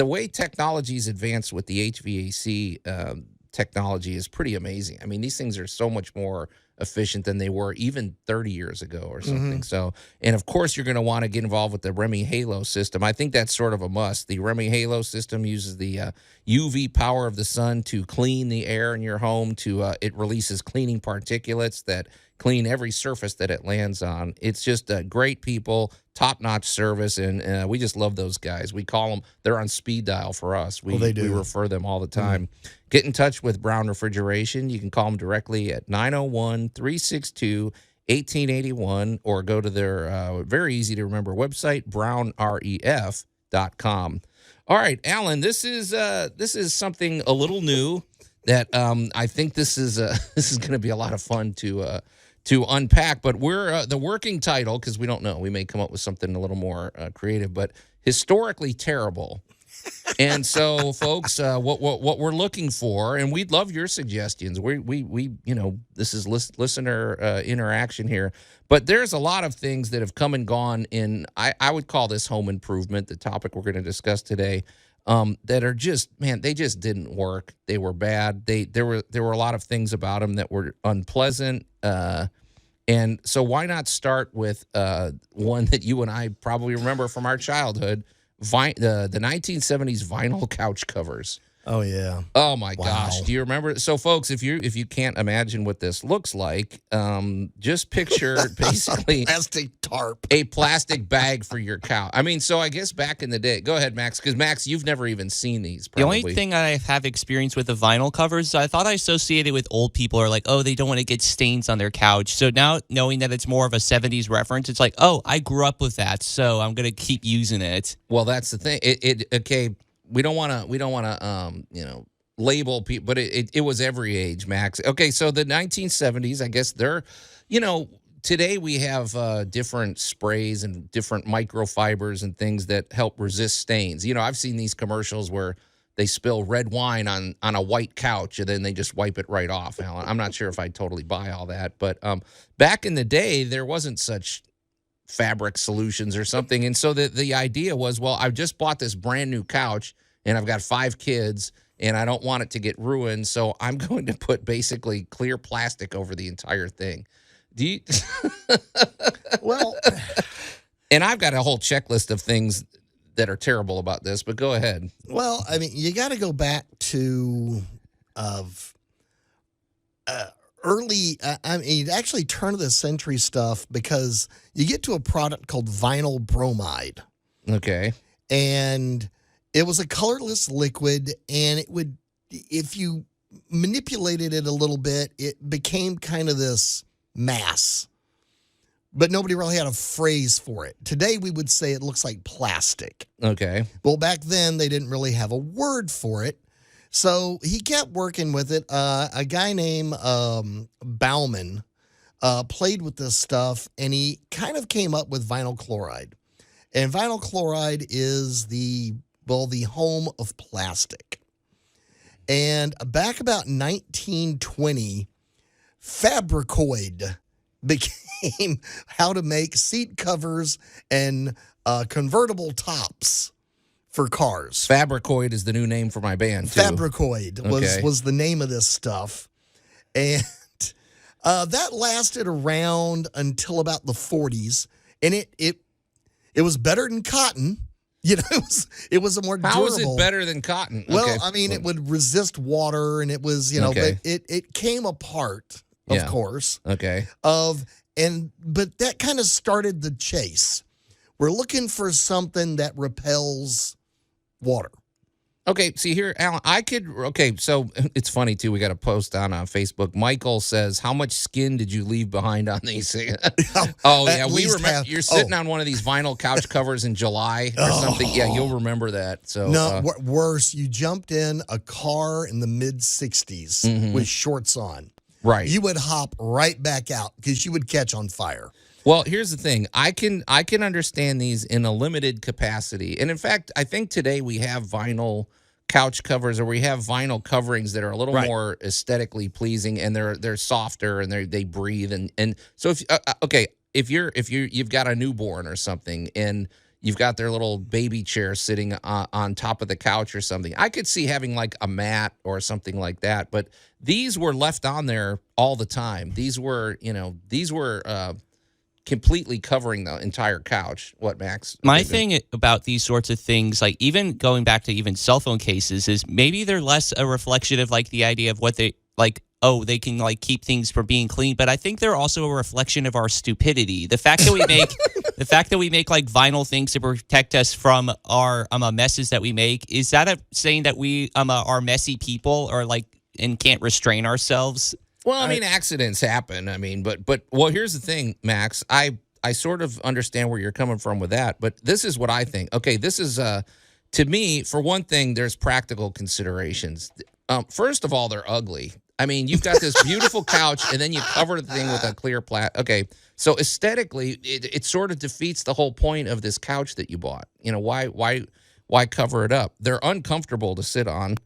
way technology's advanced with the HVAC technology is pretty amazing. I mean, these things are so much more efficient than they were even 30 years ago or something. Mm-hmm. So, and of course, you're going to want to get involved with the Remy Halo system. I think that's sort of a must. The Remy Halo system uses the UV power of the sun to clean the air in your home. It releases cleaning particulates that clean every surface that it lands on. It's just great people, top-notch service, and we just love those guys. We call them, they're on speed dial for us. We refer them all the time. Get in touch with Brown Refrigeration. You can call them directly at 901-362-1881, or go to their very easy to remember website, brownref.com. All right, Allan, this is something a little new that I think this is going to be a lot of fun to unpack, but we're the working title, because we don't know, we may come up with something a little more creative, but historically terrible. And so, folks, what we're looking for, and we'd love your suggestions. We this is listener interaction here, but there's a lot of things that have come and gone in. I would call this home improvement, the topic we're going to discuss today. That are just, man, they just didn't work. They were bad. There were a lot of things about them that were unpleasant. And so why not start with one that you and I probably remember from our childhood, the 1970s vinyl couch covers. Oh, yeah. Oh, my gosh. Do you remember? So, folks, if you can't imagine what this looks like, just picture basically a plastic bag for your couch. I mean, so I guess back in the day, go ahead, Max, because, Max, you've never even seen these, probably. The only thing I have experience with the vinyl covers, I thought I associated with old people are like, oh, they don't want to get stains on their couch. So now, knowing that it's more of a 70s reference, it's like, oh, I grew up with that, so I'm going to keep using it. Well, that's the thing. Okay. We don't want to, label people, but it was every age, Max. Okay, so the 1970s, I guess today we have different sprays and different microfibers and things that help resist stains. I've seen these commercials where they spill red wine on a white couch and then they just wipe it right off, Allan. I'm not sure if I totally buy all that, but back in the day, there wasn't such fabric solutions or something. And so the idea was, well, I've just bought this brand new couch and I've got 5 kids and I don't want it to get ruined. So I'm going to put basically clear plastic over the entire thing. Do you? Well, and I've got a whole checklist of things that are terrible about this, but go ahead. Well, I mean, you got to go back to early, actually turn of the century stuff, because you get to a product called vinyl bromide. Okay. And it was a colorless liquid, and it would, if you manipulated it a little bit, it became kind of this mass. but nobody really had a phrase for it. Today, we would say it looks like plastic. Okay. Well, back then, they didn't really have a word for it. So he kept working with it. A guy named Bauman played with this stuff, and he kind of came up with vinyl chloride. And vinyl chloride is the home of plastic. And back about 1920, Fabricoid became how to make seat covers and convertible tops for cars. Fabricoid is the new name for my band, too. Fabricoid was the name of this stuff. And that lasted around until about the 40s. And it was better than cotton. You know, it was a more durable. How is it better than cotton? Well, I mean, it would resist water, and it was, but it came apart, of course. Okay. But that kind of started the chase. We're looking for something that repels water. Okay, see here, Allan, so it's funny, too. We got a post on Facebook. Michael says, how much skin did you leave behind on these things? Oh, yeah, we remember. You're sitting on one of these vinyl couch covers in July or something. Yeah, you'll remember that. So no, worse, you jumped in a car in the mid-'60s with shorts on. Right. You would hop right back out because you would catch on fire. Well, here's the thing. I can understand these in a limited capacity. And in fact, I think today we have vinyl couch covers, or we have vinyl coverings that are a little more aesthetically pleasing, and they're softer and they breathe. And so if you've got a newborn or something, and you've got their little baby chair sitting on top of the couch or something, I could see having like a mat or something like that. But these were left on there all the time. These were completely covering the entire couch. What, Max? My thing about these sorts of things, like even going back to even cell phone cases, is maybe they're less a reflection of like the idea of what they like. Oh, they can like keep things from being clean, but I think they're also a reflection of our stupidity. The fact that we make like vinyl things to protect us from our messes that we make, is that saying that we are messy people, or like and can't restrain ourselves? Well, I mean, accidents happen. I mean, but here's the thing, Max. I sort of understand where you're coming from with that, but this is what I think. Okay, this is to me, for one thing, there's practical considerations. First of all, they're ugly. I mean, you've got this beautiful couch, and then you cover the thing with a clear Okay, so aesthetically, it sort of defeats the whole point of this couch that you bought. You know, why cover it up? They're uncomfortable to sit on.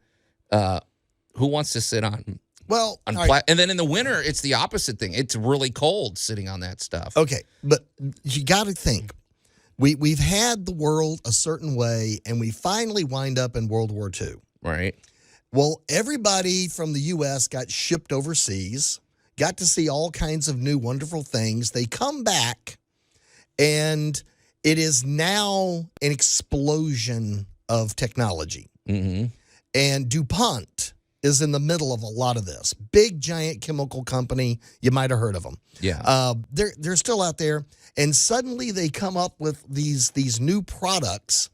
Who wants to sit on? Well, and then in the winter, it's the opposite thing. It's really cold sitting on that stuff. Okay, but you got to think. We've had the world a certain way, and we finally wind up in World War II. Right. Well, everybody from the U.S. got shipped overseas, got to see all kinds of new wonderful things. They come back, and it is now an explosion of technology. Mm-hmm. And DuPont is in the middle of a lot of this. Big, giant chemical company. You might have heard of them. Yeah. They're still out there. And suddenly they come up with these new products.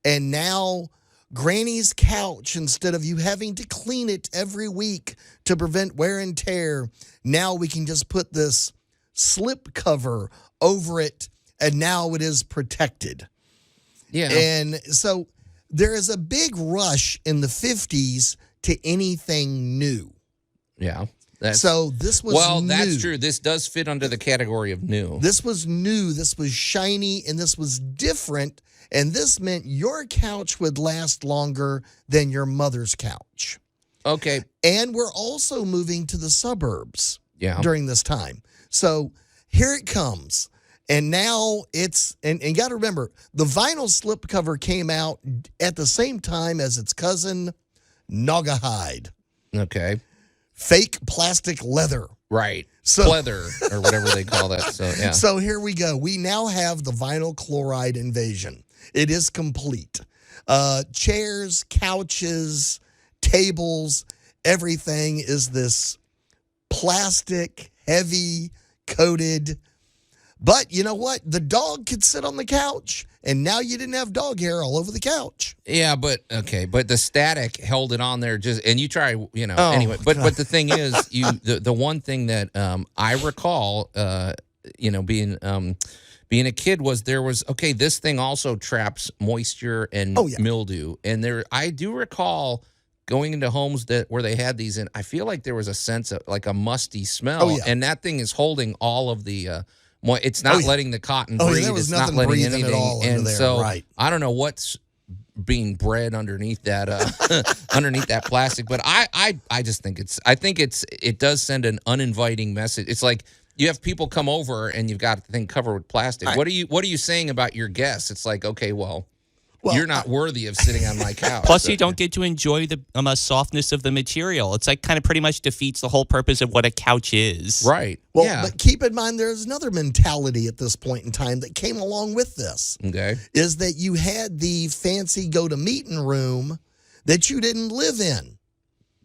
And now Granny's couch, instead of you having to clean it every week to prevent wear and tear, now we can just put this slip cover over it, and now it is protected. Yeah. And so there is a big rush in the 50s to anything new. Yeah. So this was new. That's true. This does fit under the category of new. This was new. This was shiny, and this was different. And this meant your couch would last longer than your mother's couch. Okay. And we're also moving to the suburbs during this time. So here it comes. And now it's, and you got to remember, the vinyl slipcover came out at the same time as its cousin, Naugahyde. Okay. Fake plastic leather. Right. So, leather, or whatever they call that. So, yeah. So here we go. We now have the vinyl chloride invasion. It is complete. Chairs, couches, tables, everything is this plastic, heavy, coated. But you know what? The dog could sit on the couch, and now you didn't have dog hair all over the couch. Yeah, but the static held it on there and you try, anyway. God. But the thing is, the one thing that I recall being a kid was okay, this thing also traps moisture and mildew. And I do recall going into homes where they had these, and I feel like there was a sense of like a musty smell. And that thing is holding all of the it's not letting the cotton breathe. There was it's not nothing letting breathing anything. at all And under there. so Right. I don't know what's being bred underneath that underneath that plastic, but I just think it does send an uninviting message. It's like you have people come over and you've got the thing covered with plastic. Right. What are you saying about your guests? It's like, okay, well, you're not worthy of sitting on my couch. Plus, you don't get to enjoy the softness of the material. It's like kind of pretty much defeats the whole purpose of what a couch is. Right. Well, but keep in mind, there's another mentality at this point in time that came along with this. Okay. Is that you had the fancy go-to-meeting room that you didn't live in.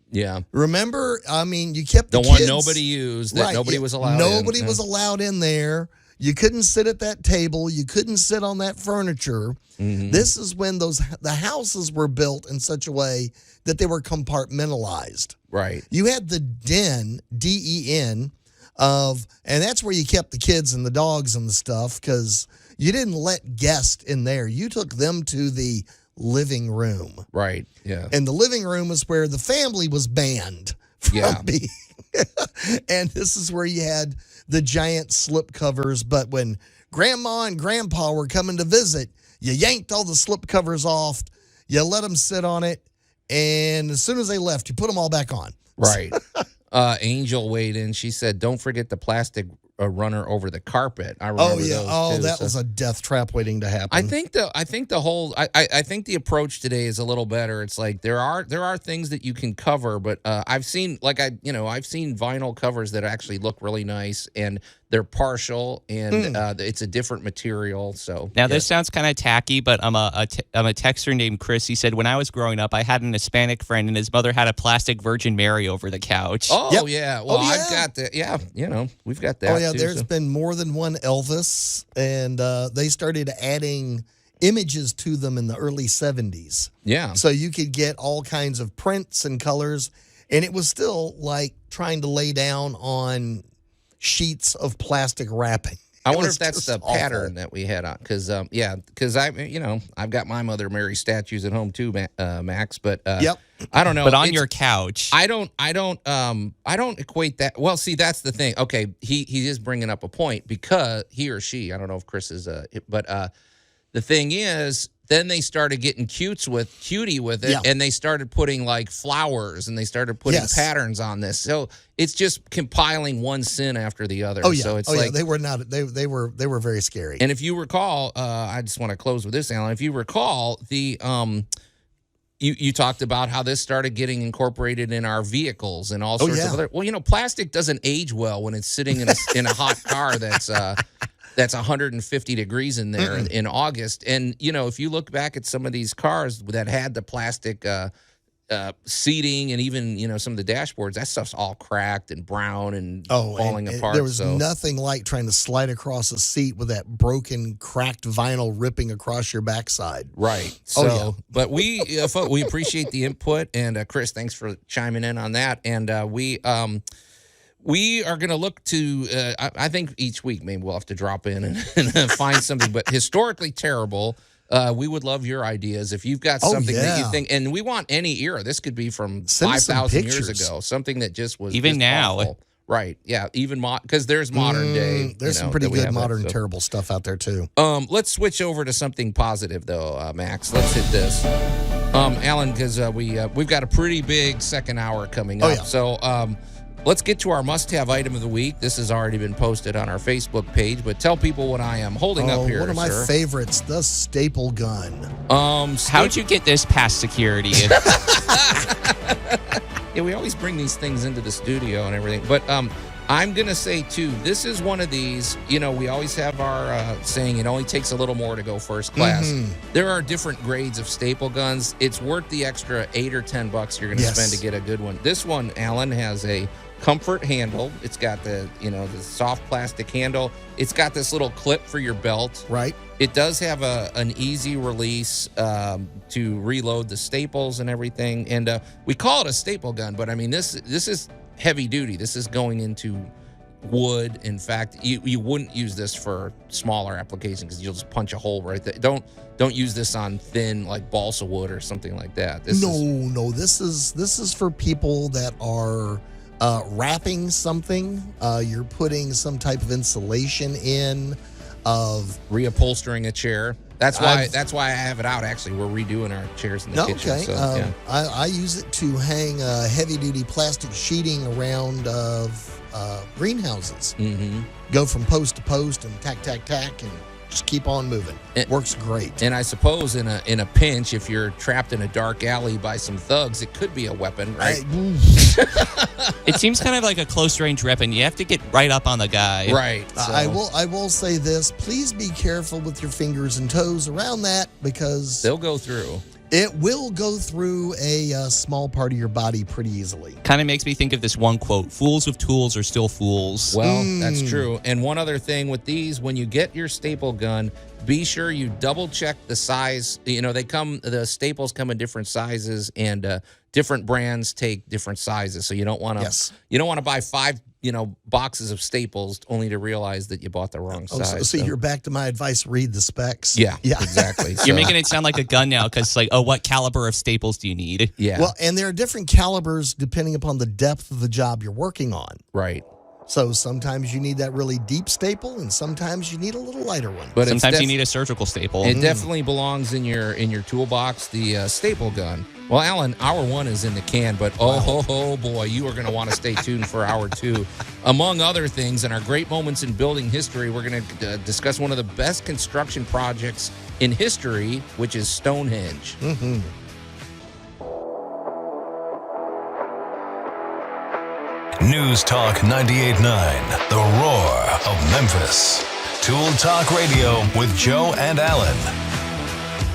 Yeah. Remember? I mean, you kept the one kids, nobody used, that nobody was allowed Nobody was allowed in there. You couldn't sit at that table. You couldn't sit on that furniture. Mm-hmm. This is when the houses were built in such a way that they were compartmentalized. Right. You had the den, D-E-N, and that's where you kept the kids and the dogs and the stuff, because you didn't let guests in there. You took them to the living room. Right, yeah. And the living room is where the family was banned from being. And this is where you had the giant slip covers. But when Grandma and Grandpa were coming to visit, you yanked all the slip covers off, you let them sit on it, and as soon as they left, you put them all back on. Right. Angel weighed in. She said, don't forget the plastic runner over the carpet. I remember those too, that was a death trap waiting to happen. I think the approach today is a little better. It's like there are things that you can cover, but I've seen vinyl covers that actually look really nice, and they're partial, and it's a different material. So now this sounds kind of tacky, but I'm a texter named Chris. He said, when I was growing up, I had an Hispanic friend, and his mother had a plastic Virgin Mary over the couch. Oh yeah, well I've got that. Yeah, we've got that. Oh yeah, there's been more than one Elvis, and they started adding images to them in the early 70s. Yeah, so you could get all kinds of prints and colors, and it was still like trying to lay down on sheets of plastic wrapping. I wonder if that's the pattern that we had on, because I've got my Mother Mary statues at home too, Max. But I don't know. But on your couch, I don't equate that. Well, see, that's the thing. Okay, he is bringing up a point, because he or she, I don't know if Chris is, but the thing is, then they started getting cutie with it, and they started putting like flowers, and they started putting patterns on this. So it's just compiling one sin after the other. Oh yeah, so it's they were not. They were very scary. And if you recall, I just want to close with this, Allan. If you recall, the you talked about how this started getting incorporated in our vehicles and all sorts of other. Well, plastic doesn't age well when it's sitting in a hot car that's 150 degrees in there in August. And, if you look back at some of these cars that had the plastic seating, and even, some of the dashboards, that stuff's all cracked and brown and falling apart. There was nothing like trying to slide across a seat with that broken, cracked vinyl ripping across your backside. Right. So, but we appreciate the input. And Chris, thanks for chiming in on that. And we are going to look to, I think each week maybe we'll have to drop in and find something, but historically terrible. We would love your ideas. If you've got something that you think, and we want any era. This could be from 5,000 years ago, something that just was even just now. Awful. Right. Yeah. Even because there's modern day. There's some pretty good modern terrible stuff out there too. Let's switch over to something positive though, Max. Let's hit this. Allan, because we've got a pretty big second hour coming up. So let's get to our must-have item of the week. This has already been posted on our Facebook page, but tell people what I am holding up here. One of my favorites, the staple gun. How'd you get this past security? Yeah, we always bring these things into the studio and everything, but I'm going to say, too, this is one of these, we always have our saying, it only takes a little more to go first class. There are different grades of staple guns. It's worth the extra $8 or $10 you're going to spend to get a good one. This one, Allan, has a comfort handle. It's got the soft plastic handle. It's got this little clip for your belt. Right. It does have an easy release to reload the staples and everything. And we call it a staple gun, but I mean, this is heavy duty. This is going into wood. In fact, you wouldn't use this for smaller applications because you'll just punch a hole right there. Don't use this on thin like balsa wood or something like that. This is for people that are wrapping something. You're putting some type of insulation in, of reupholstering a chair. That's why I have it out. Actually, we're redoing our chairs in the kitchen. Okay. So, yeah. I use it to hang heavy duty plastic sheeting around of greenhouses. Mm-hmm. Go from post to post and tack, and just keep on moving. It works great. And I suppose in a pinch, if you're trapped in a dark alley by some thugs, it could be a weapon, right? It seems kind of like a close range weapon. You have to get right up on the guy. Right. So. I will say this. Please be careful with your fingers and toes around that, because they'll go through. It will go through a small part of your body pretty easily. Kind of makes me think of this one quote: "Fools with tools are still fools." Well, that's true. And one other thing with these, when you get your staple gun, be sure you double check the size. You know, the staples come in different sizes, and different brands take different sizes. So you don't want to buy 5 boxes of staples only to realize that you bought the wrong size. So you're back to my advice: read the specs. Yeah, exactly. You're making it sound like a gun now, because it's like, oh, what caliber of staples do you need? Yeah. Well, and there are different calibers depending upon the depth of the job you're working on. Right. So sometimes you need that really deep staple, and sometimes you need a little lighter one. But sometimes you need a surgical staple. It definitely belongs in your toolbox, the staple gun. Well, Allan, hour 1 is in the can, but oh boy, you are going to want to stay tuned for hour 2. Among other things, in our great moments in building history, we're going to discuss one of the best construction projects in history, which is Stonehenge. Mm-hmm. News Talk 98.9, the roar of Memphis. Tool Talk Radio with Joe and Allan.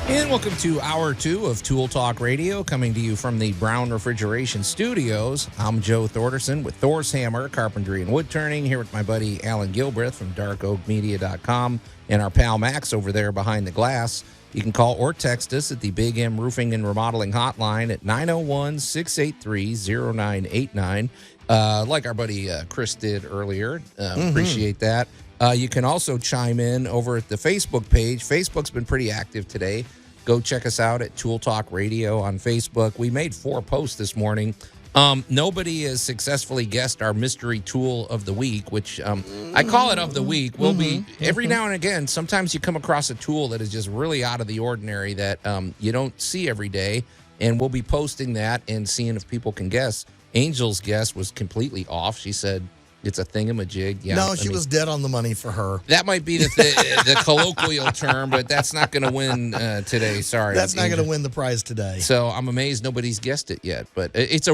And welcome to Hour 2 of Tool Talk Radio, coming to you from the Brown Refrigeration Studios. I'm Joe Thorderson with Thor's Hammer, Carpentry and Wood Turning, here with my buddy Allan Gilbreth from darkoakmedia.com and our pal Max over there behind the glass. You can call or text us at the Big M Roofing and Remodeling Hotline at 901-683-0989. Like our buddy Chris did earlier. Appreciate that. You can also chime in over at the Facebook page. Facebook's been pretty active today. Go check us out at Tool Talk Radio on Facebook. We made 4 posts this morning. Nobody has successfully guessed our mystery tool of the week, which I call it of the week. Will be every now and again. Sometimes you come across a tool that is just really out of the ordinary that you don't see every day, and we'll be posting that and seeing if people can guess. Angel's guess was completely off. She said it's a thingamajig. Yeah, no, she was dead on the money for her. That might be the colloquial term, but that's not going to win today. Sorry, that's not going to win the prize today. So I'm amazed nobody's guessed it yet. But it's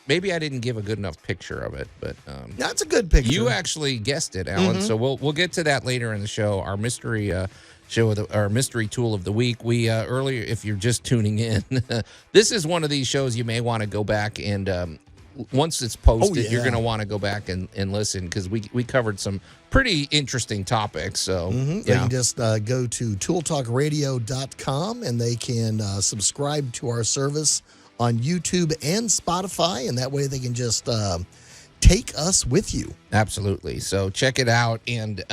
maybe I didn't give a good enough picture of it. But that's a good picture. You actually guessed it, Allan. So we'll get to that later in the show. Our mystery. Our mystery tool of the week. We earlier, if you're just tuning in, this is one of these shows you may want to go back and. Once it's posted, you're going to want to go back and listen, because we covered some pretty interesting topics. So they can just go to tooltalkradio.com, and they can subscribe to our service on YouTube and Spotify, and that way they can just take us with you. Absolutely. So check it out, and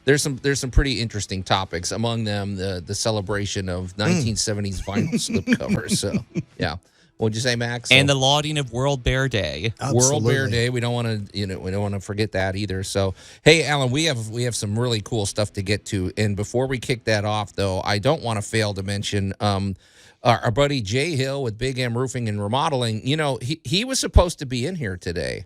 there's some pretty interesting topics. Among them, the celebration of 1970s vinyl slipcovers. So yeah. What'd you say, Max? And the lauding of World Bear Day. Absolutely. World Bear Day. We don't want to forget that either. So, hey, Allan, we have some really cool stuff to get to. And before we kick that off, though, I don't want to fail to mention our buddy Jay Hill with Big M Roofing and Remodeling. You know, he was supposed to be in here today.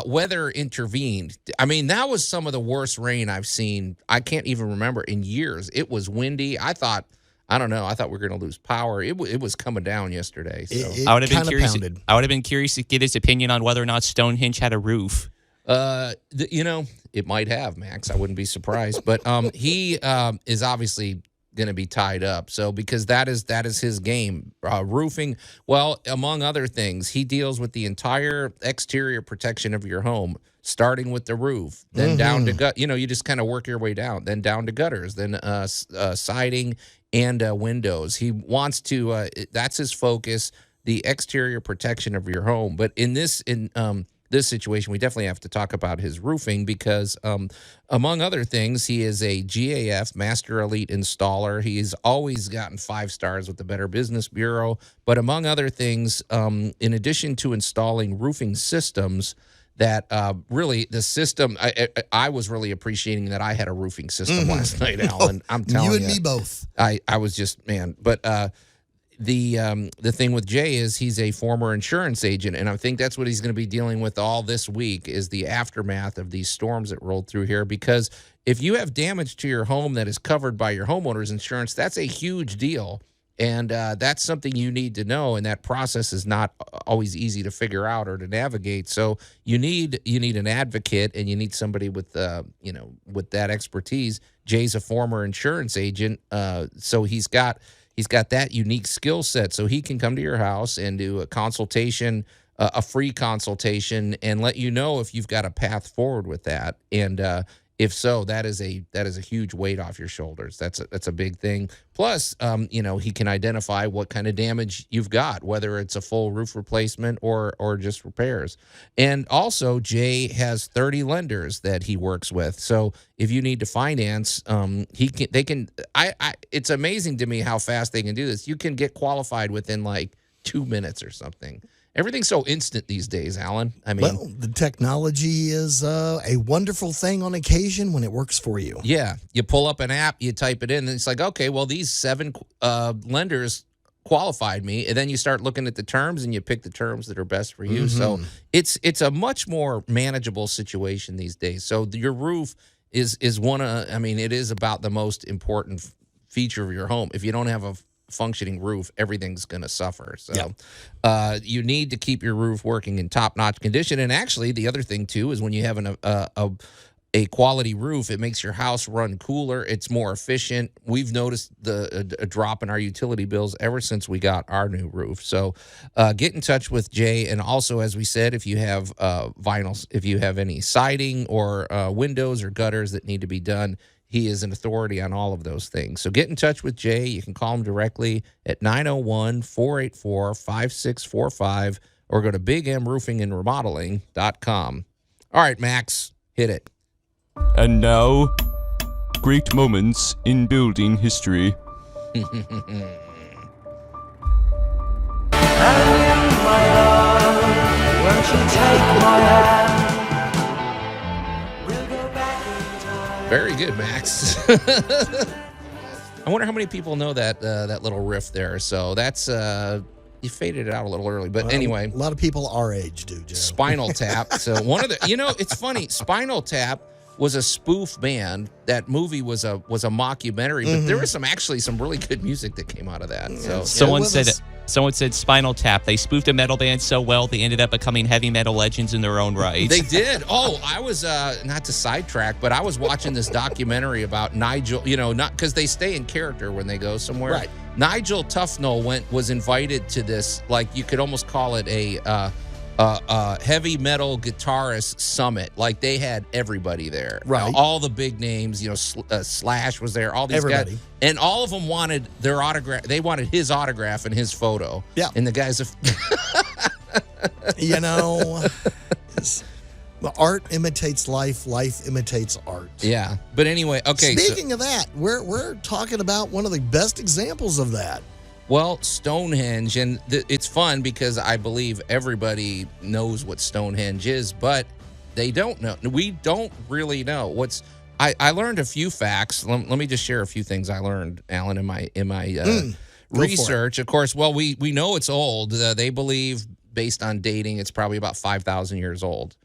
Weather intervened. I mean, that was some of the worst rain I've seen. I can't even remember in years. It was windy. I thought we were going to lose power. It was coming down yesterday. So. I would have been curious. I would have been curious to get his opinion on whether or not Stonehenge had a roof. It might have, Max. I wouldn't be surprised. But he is obviously going to be tied up. So because that is his game. Roofing. Well, among other things, he deals with the entire exterior protection of your home, starting with the roof, then down to you just kind of work your way down, then down to gutters, then siding and windows. He wants to. That's his focus, the exterior protection of your home. But in this situation, we definitely have to talk about his roofing because, among other things, he is a GAF Master Elite Installer. He's always gotten 5 stars with the Better Business Bureau. But among other things, in addition to installing roofing systems, that really the system, I was really appreciating that I had a roofing system last night, Allan. I'm telling you. You and me both. I was just, man. But the thing with Jay is he's a former insurance agent, and I think that's what he's going to be dealing with all this week is the aftermath of these storms that rolled through here. Because if you have damage to your home that is covered by your homeowner's insurance, that's a huge deal. And that's something you need to know, and that process is not always easy to figure out or to navigate. So you need an advocate, and you need somebody with with that expertise. Jay's a former insurance agent, so he's got that unique skill set. So he can come to your house and do a consultation, a free consultation, and let you know if you've got a path forward with that. And if so, that is a huge weight off your shoulders. That's a big thing. Plus, he can identify what kind of damage you've got, whether it's a full roof replacement or just repairs. And also, Jay has 30 lenders that he works with. So if you need to finance, it's amazing to me how fast they can do this. You can get qualified within like 2 minutes or something. Everything's so instant these days, Allan. I mean, well, the technology is a wonderful thing on occasion when it works for you. Yeah. You pull up an app, you type it in, and it's like, okay, well, these 7 lenders qualified me. And then you start looking at the terms, and you pick the terms that are best for you. So it's a much more manageable situation these days. So your roof is it is about the most important feature of your home. If you don't have a functioning roof, everything's going to suffer. So you need to keep your roof working in top-notch condition. And actually, the other thing, too, is when you have a quality roof, it makes your house run cooler. It's more efficient. We've noticed a drop in our utility bills ever since we got our new roof. So get in touch with Jay. And also, as we said, if you have vinyls, if you have any siding or windows or gutters that need to be done, he is an authority on all of those things. So get in touch with Jay. You can call him directly at 901-484-5645 or go to bigmroofingandremodeling.com. All right, Max, hit it. And now, great moments in building history. Very good, Max. I wonder how many people know that little riff there. So that's you faded it out a little early, but anyway, a lot of people our age do, Joe. Spinal Tap. So one of the, it's funny. Spinal Tap was a spoof band. That movie was a mockumentary, but there was some really good music that came out of that. So Someone said Spinal Tap. They spoofed a metal band so well they ended up becoming heavy metal legends in their own right. They did. Oh, I was not to sidetrack, but I was watching this documentary about Nigel. Not because they stay in character when they go somewhere. Right. Nigel Tufnell was invited to this, like you could almost call it a heavy metal guitarist summit. Like they had everybody there, right? All the big names. Slash was there. All these guys, and all of them wanted their autograph. They wanted his autograph and his photo. Yeah, and the guys, art imitates life. Life imitates art. Yeah, but anyway, okay. Speaking of that, we're talking about one of the best examples of that. Well, Stonehenge, and it's fun because I believe everybody knows what Stonehenge is, but they don't know. We don't really know. I learned a few facts. Let me just share a few things I learned, Allan, in my research. Of course, well, we know it's old. They believe, based on dating, it's probably about 5,000 years old.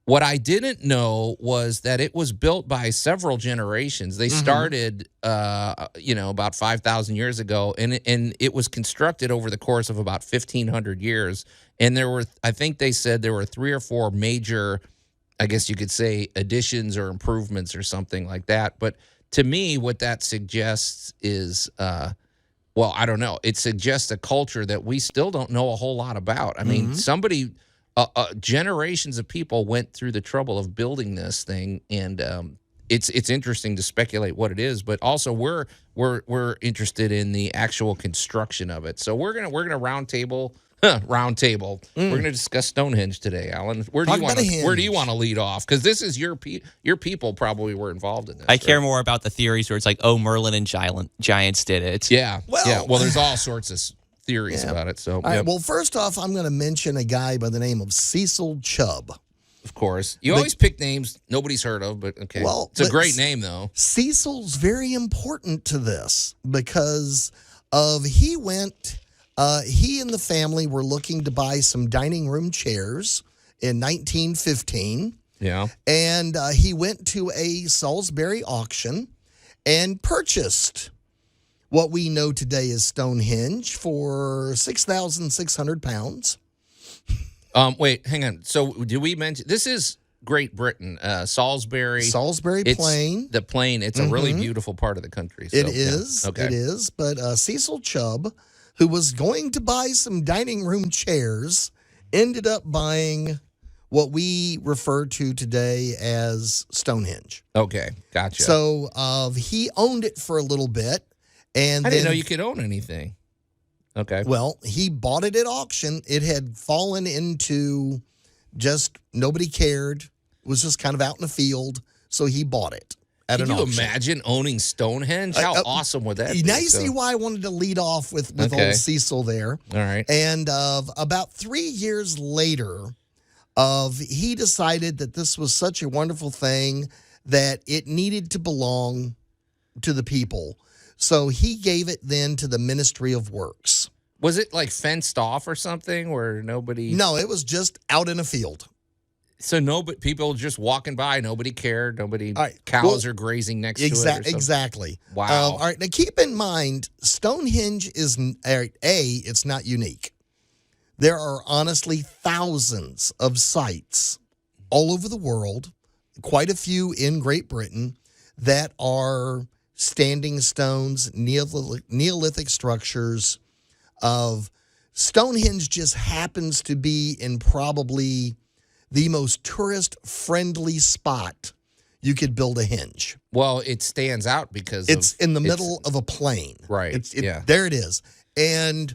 What I didn't know was that it was built by several generations. They started, about 5,000 years ago, and it was constructed over the course of about 1,500 years. And I think they said there were 3 or 4 major, I guess you could say, additions or improvements or something like that. But to me, what that suggests is, I don't know. It suggests a culture that we still don't know a whole lot about. I mean, generations of people went through the trouble of building this thing, and it's interesting to speculate what it is, but also we're interested in the actual construction of it. So we're gonna round table round table. We're going to discuss Stonehenge today, Alan. Where do you want to lead off? Because this is your people probably were involved in this. I care more about the theories where it's like, oh, Merlin and Giants did it. Yeah. Well, there's all sorts of theories about it. So, all right, well, first off, I'm going to mention a guy by the name of Cecil Chubb. Of course. You always pick names nobody's heard of, but okay. Well, it's a great name, though. Cecil's very important to this because he and the family were looking to buy some dining room chairs in 1915. Yeah. And he went to a Salisbury auction and purchased what we know today as Stonehenge for 6,600 pounds. Wait, hang on. So do we mention this is Great Britain, Salisbury Plain. The Plain. It's a really beautiful part of the country. So, it is. Yeah. Okay. It is. But Cecil Chubb, who was going to buy some dining room chairs, ended up buying what we refer to today as Stonehenge. Okay, gotcha. So he owned it for a little bit, and I didn't know you could own anything. Okay. Well, he bought it at auction. It had fallen into just nobody cared. It was just kind of out in the field, so he bought it at an auction. Can you imagine owning Stonehenge? How awesome would that be? Now you see why I wanted to lead off with old Cecil there. All right. And about 3 years later, he decided that this was such a wonderful thing that it needed to belong to the people. So he gave it then to the Ministry of Works. Was it like fenced off or something where nobody... No, it was just out in a field. So people just walking by, nobody cared, cows are grazing next to it. Exactly. Wow. All right, now keep in mind, Stonehenge is, it's not unique. There are honestly thousands of sites all over the world, quite a few in Great Britain, that are standing stones, Neolithic structures of Stonehenge just happens to be in probably the most tourist-friendly spot you could build a henge. Well, it stands out because it's in the middle of a plain. Right, There it is. And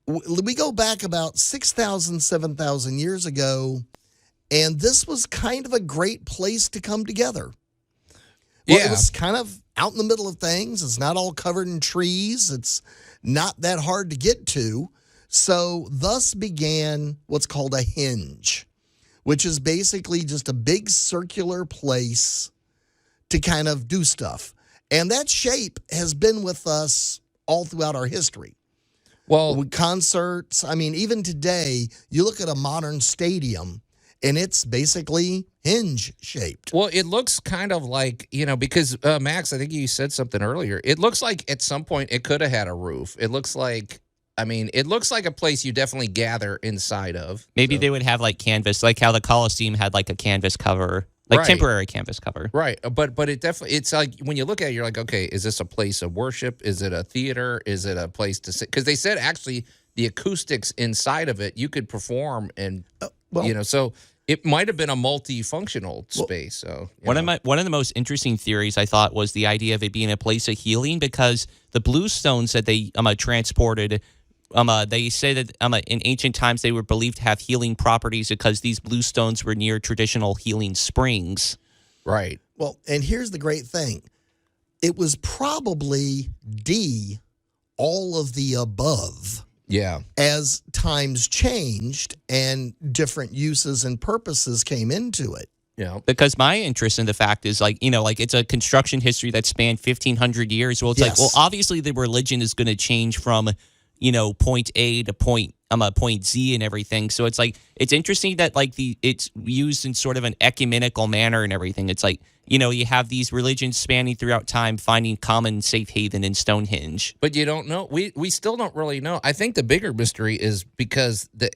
we go back about 6,000, 7,000 years ago, and this was kind of a great place to come together. Well, it was kind of out in the middle of things. It's not all covered in trees. It's not that hard to get to. So thus began what's called a henge, which is basically just a big circular place to kind of do stuff. And that shape has been with us all throughout our history. Well, with concerts, I mean, even today, you look at a modern stadium, and it's basically hinge-shaped. Well, it looks kind of like, because, Max, I think you said something earlier. It looks like at some point it could have had a roof. It looks like a place you definitely gather inside of. Maybe they would have, like, canvas, like how the Colosseum had, like, a canvas cover. Like temporary canvas cover. Right. But it's like when you look at it, you're like, okay, is this a place of worship? Is it a theater? Is it a place to sit? Because they said actually the acoustics inside of it, you could perform and, so it might have been a multifunctional space. So one of the most interesting theories I thought was the idea of it being a place of healing because the bluestones that they transported. They say that in ancient times they were believed to have healing properties because these bluestones were near traditional healing springs. Right. Well, and here's the great thing. It was probably all of the above. Yeah. As times changed and different uses and purposes came into it. Yeah. Because my interest in the fact is it's a construction history that spanned 1,500 years. Well, it's obviously the religion is going to change from point A to point Z and everything. So it's interesting that it's used in sort of an ecumenical manner and everything. It's you have these religions spanning throughout time, finding common safe haven in Stonehenge. But you don't know. We still don't really know. I think the bigger mystery is because the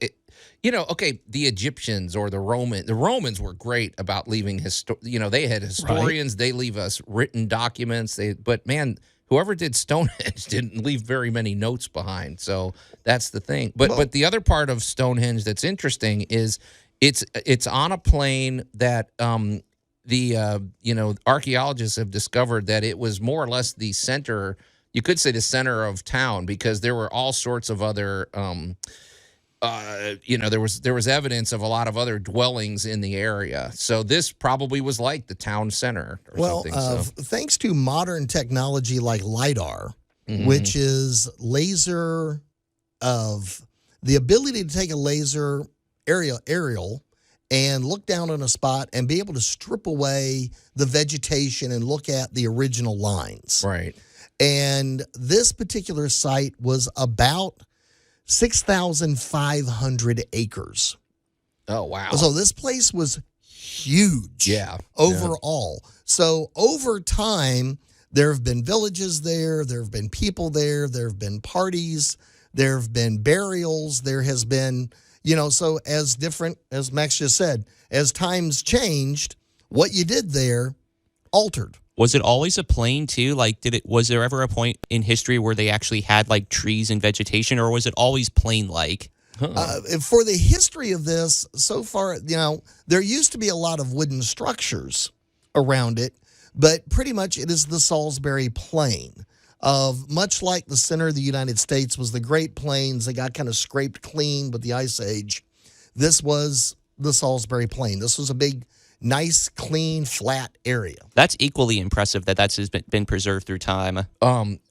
Egyptians or the Romans were great about leaving they had historians. Right. They leave us written documents. But man, whoever did Stonehenge didn't leave very many notes behind. So that's the thing. But the other part of Stonehenge that's interesting is it's on a plain that the archaeologists have discovered that it was more or less the center. You could say the center of town because there were all sorts of other there was evidence of a lot of other dwellings in the area. So this probably was like the town center or something. Thanks to modern technology like LiDAR, which is laser of the ability to take a laser aerial and look down on a spot and be able to strip away the vegetation and look at the original lines. Right. And this particular site was about 6,500 acres. Oh, wow. So this place was huge overall. Yeah. So over time, there have been villages there. There have been people there. There have been parties. There have been burials. There has been, so as Max just said, as times changed, what you did there altered. Was it always a plain too? Like, was there ever a point in history where they actually had like trees and vegetation, or was it always plain like? For the history of this, so far, there used to be a lot of wooden structures around it, but pretty much it is the Salisbury Plain. Much like the center of the United States was the Great Plains that got kind of scraped clean with the Ice Age. This was the Salisbury Plain. This was a big, nice, clean, flat area. That's equally impressive that's been preserved through time.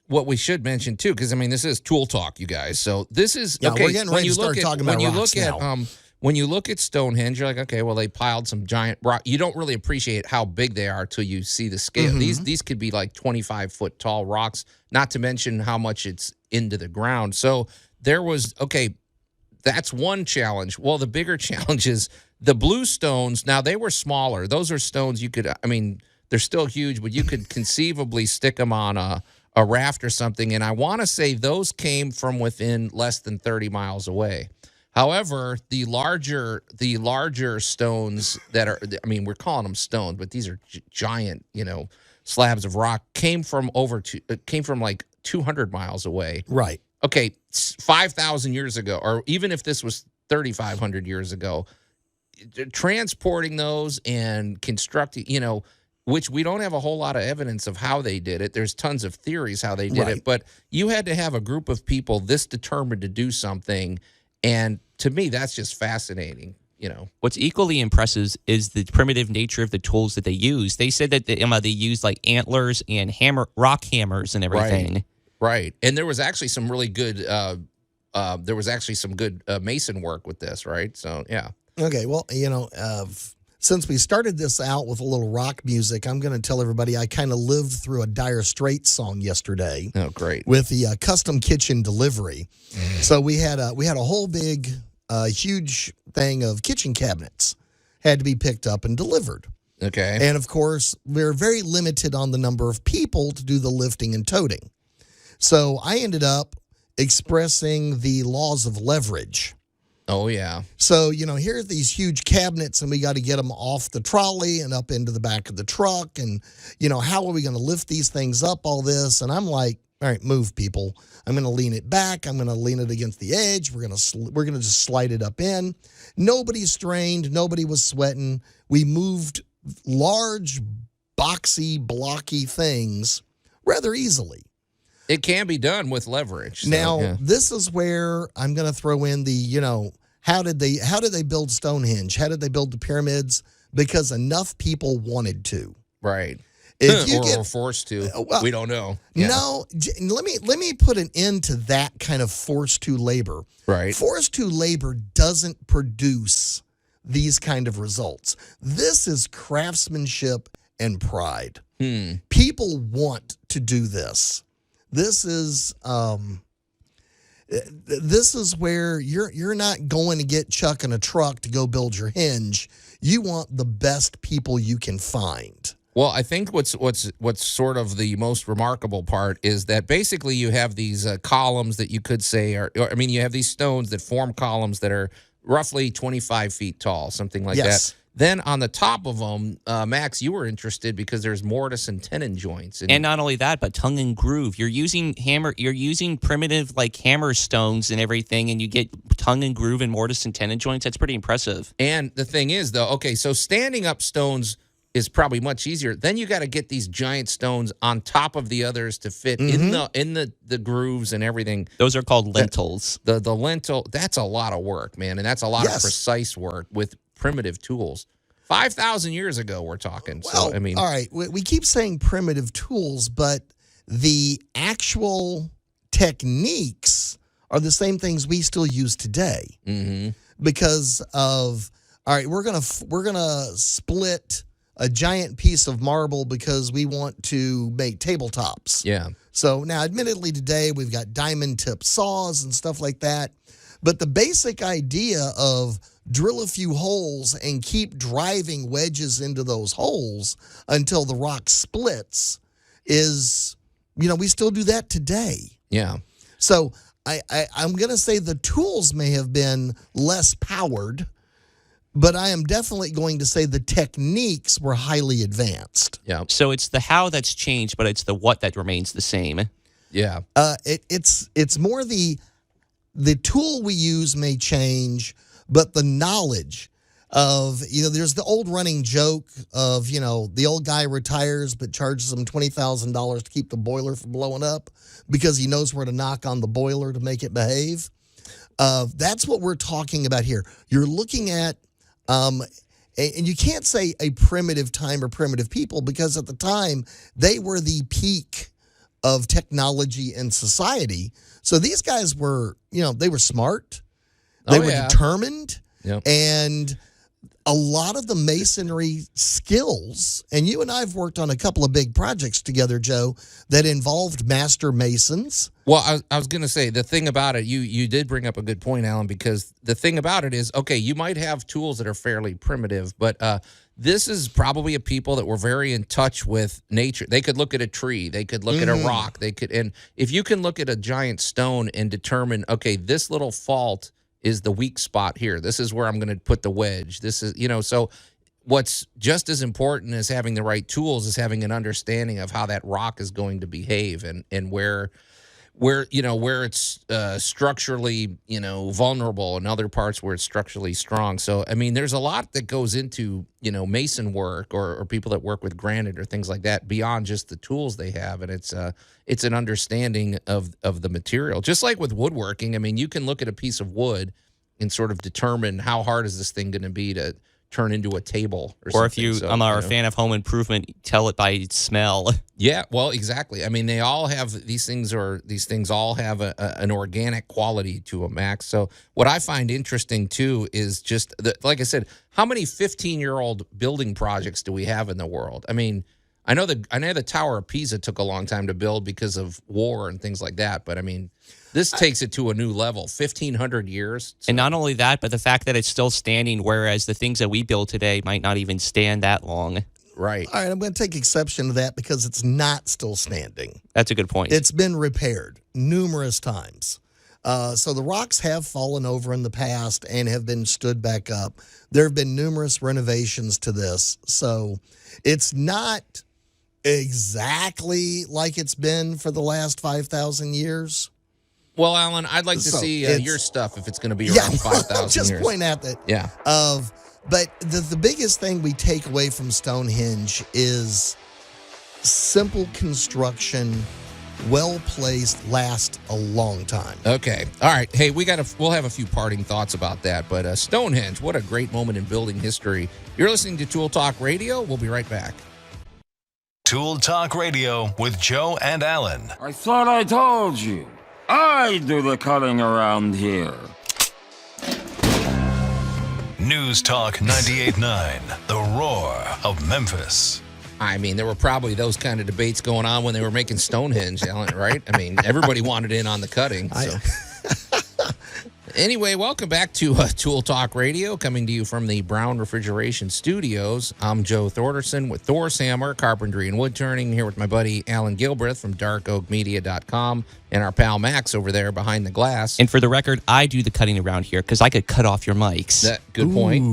What we should mention too, because this is Tool Talk, you guys. So this is okay. We're getting ready to start talking about rocks now. When you look at Stonehenge, you're like, okay, well, they piled some giant rock. You don't really appreciate how big they are till you see the scale. These could be like 25-foot tall rocks, not to mention how much it's into the ground. So there was, that's one challenge. Well, the bigger challenge is the blue stones. Now, they were smaller. Those are stones you could, they're still huge, but you could conceivably stick them on a raft or something. And I want to say those came from within less than 30 miles away. However, the larger stones that are, we're calling them stones, but these are giant, slabs of rock came from like 200 miles away. Right. Okay, 5,000 years ago, or even if this was 3,500 years ago, transporting those and constructing, which we don't have a whole lot of evidence of how they did it. There's tons of theories how they did it, but you had to have a group of people this determined to do something. And to me, that's just fascinating. What's equally impressive is the primitive nature of the tools that they use. They said that they used like antlers and rock hammers and everything. Right. And there was actually some really good mason work with this, right? So, yeah. Okay, well, since we started this out with a little rock music, I'm going to tell everybody I kind of lived through a Dire Straits song yesterday. Oh, great. With the custom kitchen delivery. So we had a whole big, huge thing of kitchen cabinets had to be picked up and delivered. Okay. And, of course, we're very limited on the number of people to do the lifting and toting. So I ended up expressing the laws of leverage. Oh, yeah. So, here are these huge cabinets, and we got to get them off the trolley and up into the back of the truck. And, how are we going to lift these things up, all this? And I'm like, all right, move, people. I'm going to lean it back. I'm going to lean it against the edge. We're going to just slide it up in. Nobody strained. Nobody was sweating. We moved large, boxy, blocky things rather easily. It can be done with leverage. So, now, This is where I'm going to throw in the, how did they build Stonehenge? How did they build the pyramids? Because enough people wanted to. Right. If you or forced to. We don't know. Yeah. No, let me put an end to that kind of forced to labor. Right. Forced to labor doesn't produce these kind of results. This is craftsmanship and pride. People want to do this. This is where you're not going to get Chuck in a truck to go build your hinge. You want the best people you can find. Well, I think what's sort of the most remarkable part is that basically you have these columns that you could say you have these stones that form columns that are roughly 25 feet tall, something like that. Then on the top of them, Max, you were interested because there's mortise and tenon joints. And not only that, but tongue and groove. You're using primitive like hammer stones and everything, and you get tongue and groove and mortise and tenon joints. That's pretty impressive. And the thing is, though, okay, so standing up stones is probably much easier. Then you got to get these giant stones on top of the others to fit in the grooves and everything. Those are called lintels. The lintel, that's a lot of work, man, and that's a lot of precise work with primitive tools. 5,000 years ago, we're talking. Well, so, I mean, all right, we keep saying primitive tools, but the actual techniques are the same things we still use today. Because of, all right, we're gonna split a giant piece of marble because we want to make tabletops. yeah. So now, admittedly, today we've got diamond tip saws and stuff like that. But the basic idea of drill a few holes and keep driving wedges into those holes until the rock splits is, we still do that today. Yeah. So I'm going to say the tools may have been less powered, but I am definitely going to say the techniques were highly advanced. Yeah. So it's the how that's changed, but it's the what that remains the same. Yeah. It's more the tool we use may change, but the knowledge of, there's the old running joke of, the old guy retires but charges him $20,000 to keep the boiler from blowing up because he knows where to knock on the boiler to make it behave. That's what we're talking about here. You're looking at, and you can't say a primitive time or primitive people because at the time they were the peak of technology and society. So these guys were, they were smart, they were determined, and a lot of the masonry skills, and you and I have worked on a couple of big projects together, Joe, that involved master masons. Well, I was going to say, the thing about it, you did bring up a good point, Alan, because the thing about it is, okay, you might have tools that are fairly primitive, but this is probably a people that were very in touch with nature. They could look at a tree, they could look at a rock, and if you can look at a giant stone and determine, okay, this little fault is the weak spot here. This is where I'm going to put the wedge. This is, so what's just as important as having the right tools is having an understanding of how that rock is going to behave and where it's structurally, vulnerable and other parts where it's structurally strong. So, I mean, there's a lot that goes into, mason work or people that work with granite or things like that beyond just the tools they have. And it's an understanding of the material. Just like with woodworking, I mean, you can look at a piece of wood and sort of determine how hard is this thing going to be to turn into a table or something. Or if you are a fan of home improvement, tell it by smell. Yeah, well, exactly. I mean, they all have these things all have an organic quality to them, Max. So what I find interesting too is just like I said, how many 15-year-old building projects do we have in the world? I mean, I know the Tower of Pisa took a long time to build because of war and things like that, but I mean, this takes it to a new level, 1,500 years. So. And not only that, but the fact that it's still standing, whereas the things that we build today might not even stand that long. Right. All right, I'm going to take exception to that because it's not still standing. That's a good point. It's been repaired numerous times. So the rocks have fallen over in the past and have been stood back up. There have been numerous renovations to this. So it's not exactly like it's been for the last 5,000 years. Well, Alan, I'd like to see your stuff if it's going to be around 5,000 years. Just point out that. Yeah. But the biggest thing we take away from Stonehenge is simple construction, well placed, last a long time. Okay. All right. Hey, we'll have a few parting thoughts about that. But Stonehenge, what a great moment in building history. You're listening to Tool Talk Radio. We'll be right back. Tool Talk Radio with Joe and Allan. I thought I told you. I do the cutting around here. News Talk 98.9, the roar of Memphis. I mean, there were probably those kind of debates going on when they were making Stonehenge, Alan, right? I mean, everybody wanted in on the cutting. So. Anyway, welcome back to Tool Talk Radio, coming to you from the Brown Refrigeration Studios. I'm Joe Thorderson with Thor's Hammer, Carpentry and Wood Turning, here with my buddy Alan Gilbreth from darkoakmedia.com and our pal Max over there behind the glass. And for the record, I do the cutting around here because I could cut off your mics. Good point.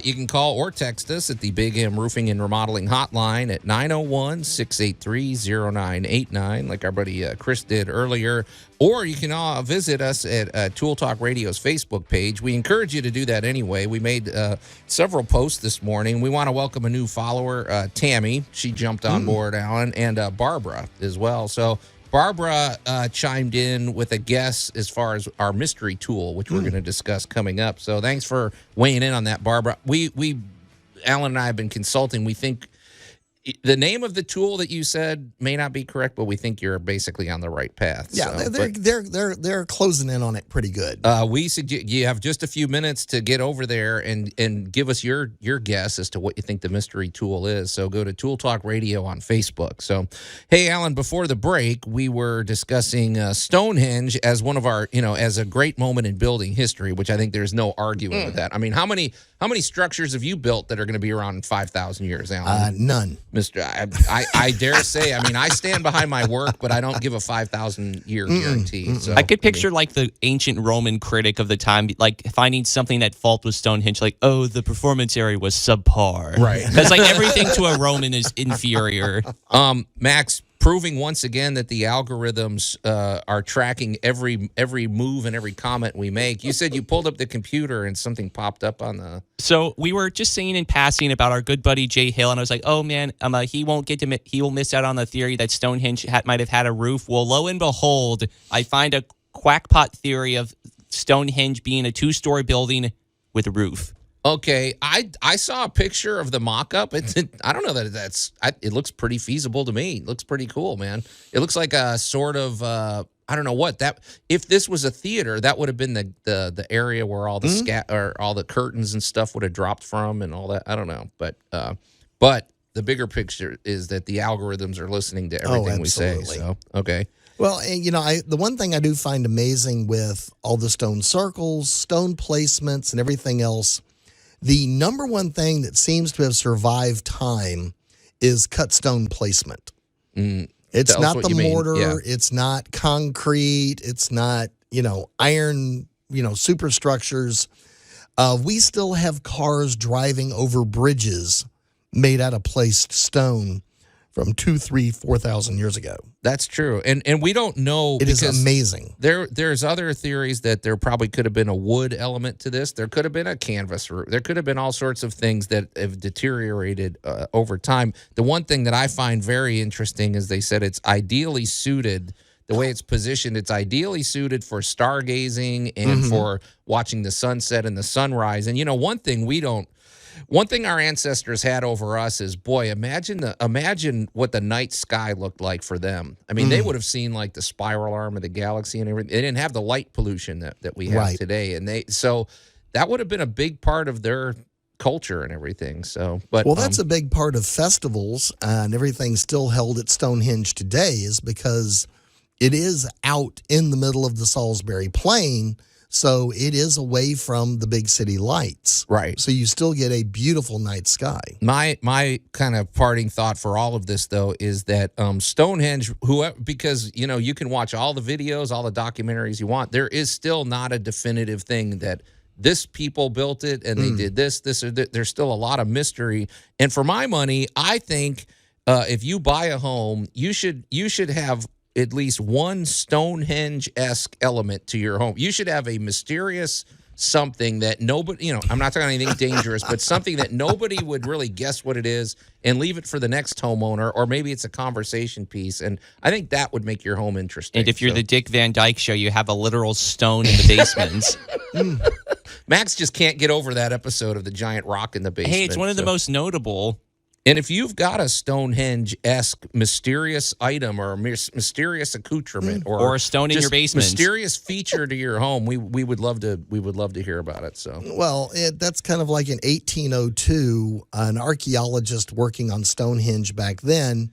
You can call or text us at the Big M Roofing and Remodeling Hotline at 901-683-0989, like our buddy Chris did earlier. Or you can visit us at Tool Talk Radio's Facebook page. We encourage you to do that anyway. We made several posts this morning. We want to welcome a new follower, Tammy. She jumped on board, Alan, and Barbara as well. So Barbara chimed in with a guess as far as our mystery tool, which we're going to discuss coming up. So thanks for weighing in on that, Barbara. Alan and I have been consulting. We think the name of the tool that you said may not be correct, but we think you're basically on the right path. Yeah, so, they're closing in on it pretty good. We suggest you have just a few minutes to get over there and give us your guess as to what you think the mystery tool is. So go to Tool Talk Radio on Facebook. So, hey, Alan, before the break, we were discussing Stonehenge as one of our, as a great moment in building history, which I think there's no arguing with that. I mean, how many structures have you built that are going to be around in 5,000 years, Alan? None. Mr. I dare say, I stand behind my work, but I don't give a 5,000-year guarantee. So, I could picture like the ancient Roman critic of the time, like finding something at fault with Stonehenge, like, oh, the performance area was subpar. Right. Because like everything to a Roman is inferior. Max, proving once again that the algorithms are tracking every move and every comment we make. You said you pulled up the computer and something popped up on the... So we were just saying in passing about our good buddy Jay Hill, and I was like, oh man, he will miss out on the theory that Stonehenge might have had a roof. Well, lo and behold, I find a quackpot theory of Stonehenge being a 2-story building with a roof. Okay, I saw a picture of the mock-up. I don't know that it looks pretty feasible to me. It looks pretty cool, man. It looks like a sort of I don't know what that. If this was a theater, that would have been the area where all the or all the curtains and stuff would have dropped from and all that. I don't know, but the bigger picture is that the algorithms are listening to everything we say. So okay. Well, and, the one thing I do find amazing with all the stone circles, stone placements, and everything else. The number one thing that seems to have survived time is cut stone placement. It's not the mortar. Yeah. It's not concrete. It's not, iron, superstructures. We still have cars driving over bridges made out of placed stone from 2,000, 3,000, 4,000 years ago. That's true. And we don't know. It is amazing. There's other theories that there probably could have been a wood element to this. There could have been a canvas roof. There could have been all sorts of things that have deteriorated over time. The one thing that I find very interesting is they said it's ideally suited, the way it's positioned, it's ideally suited for stargazing and for watching the sunset and the sunrise. And, one thing our ancestors had over us is, boy, imagine what the night sky looked like for them. I mean, they would have seen like the spiral arm of the galaxy and everything. They didn't have the light pollution that we have today, and so that would have been a big part of their culture and everything. So, but that's a big part of festivals and everything still held at Stonehenge today is because it is out in the middle of the Salisbury Plain. So it is away from the big city lights. Right. So you still get a beautiful night sky. My kind of parting thought for all of this, though, is that Stonehenge, because, you can watch all the videos, all the documentaries you want, there is still not a definitive thing that this people built it and they did this or that. There's still a lot of mystery. And for my money, I think if you buy a home, you should have at least one Stonehenge-esque element to your home. You should have a mysterious something that nobody, I'm not talking anything dangerous, but something that nobody would really guess what it is and leave it for the next homeowner, or maybe it's a conversation piece. And I think that would make your home interesting. And if you're the Dick Van Dyke Show, you have a literal stone in the basement. Max just can't get over that episode of the giant rock in the basement. Hey, it's one of the most notable. And if you've got a Stonehenge-esque mysterious item or a mysterious accoutrement or a stone in your basement, mysterious feature to your home, we would love to hear about it. So, well, that's kind of like in 1802, an archaeologist working on Stonehenge back then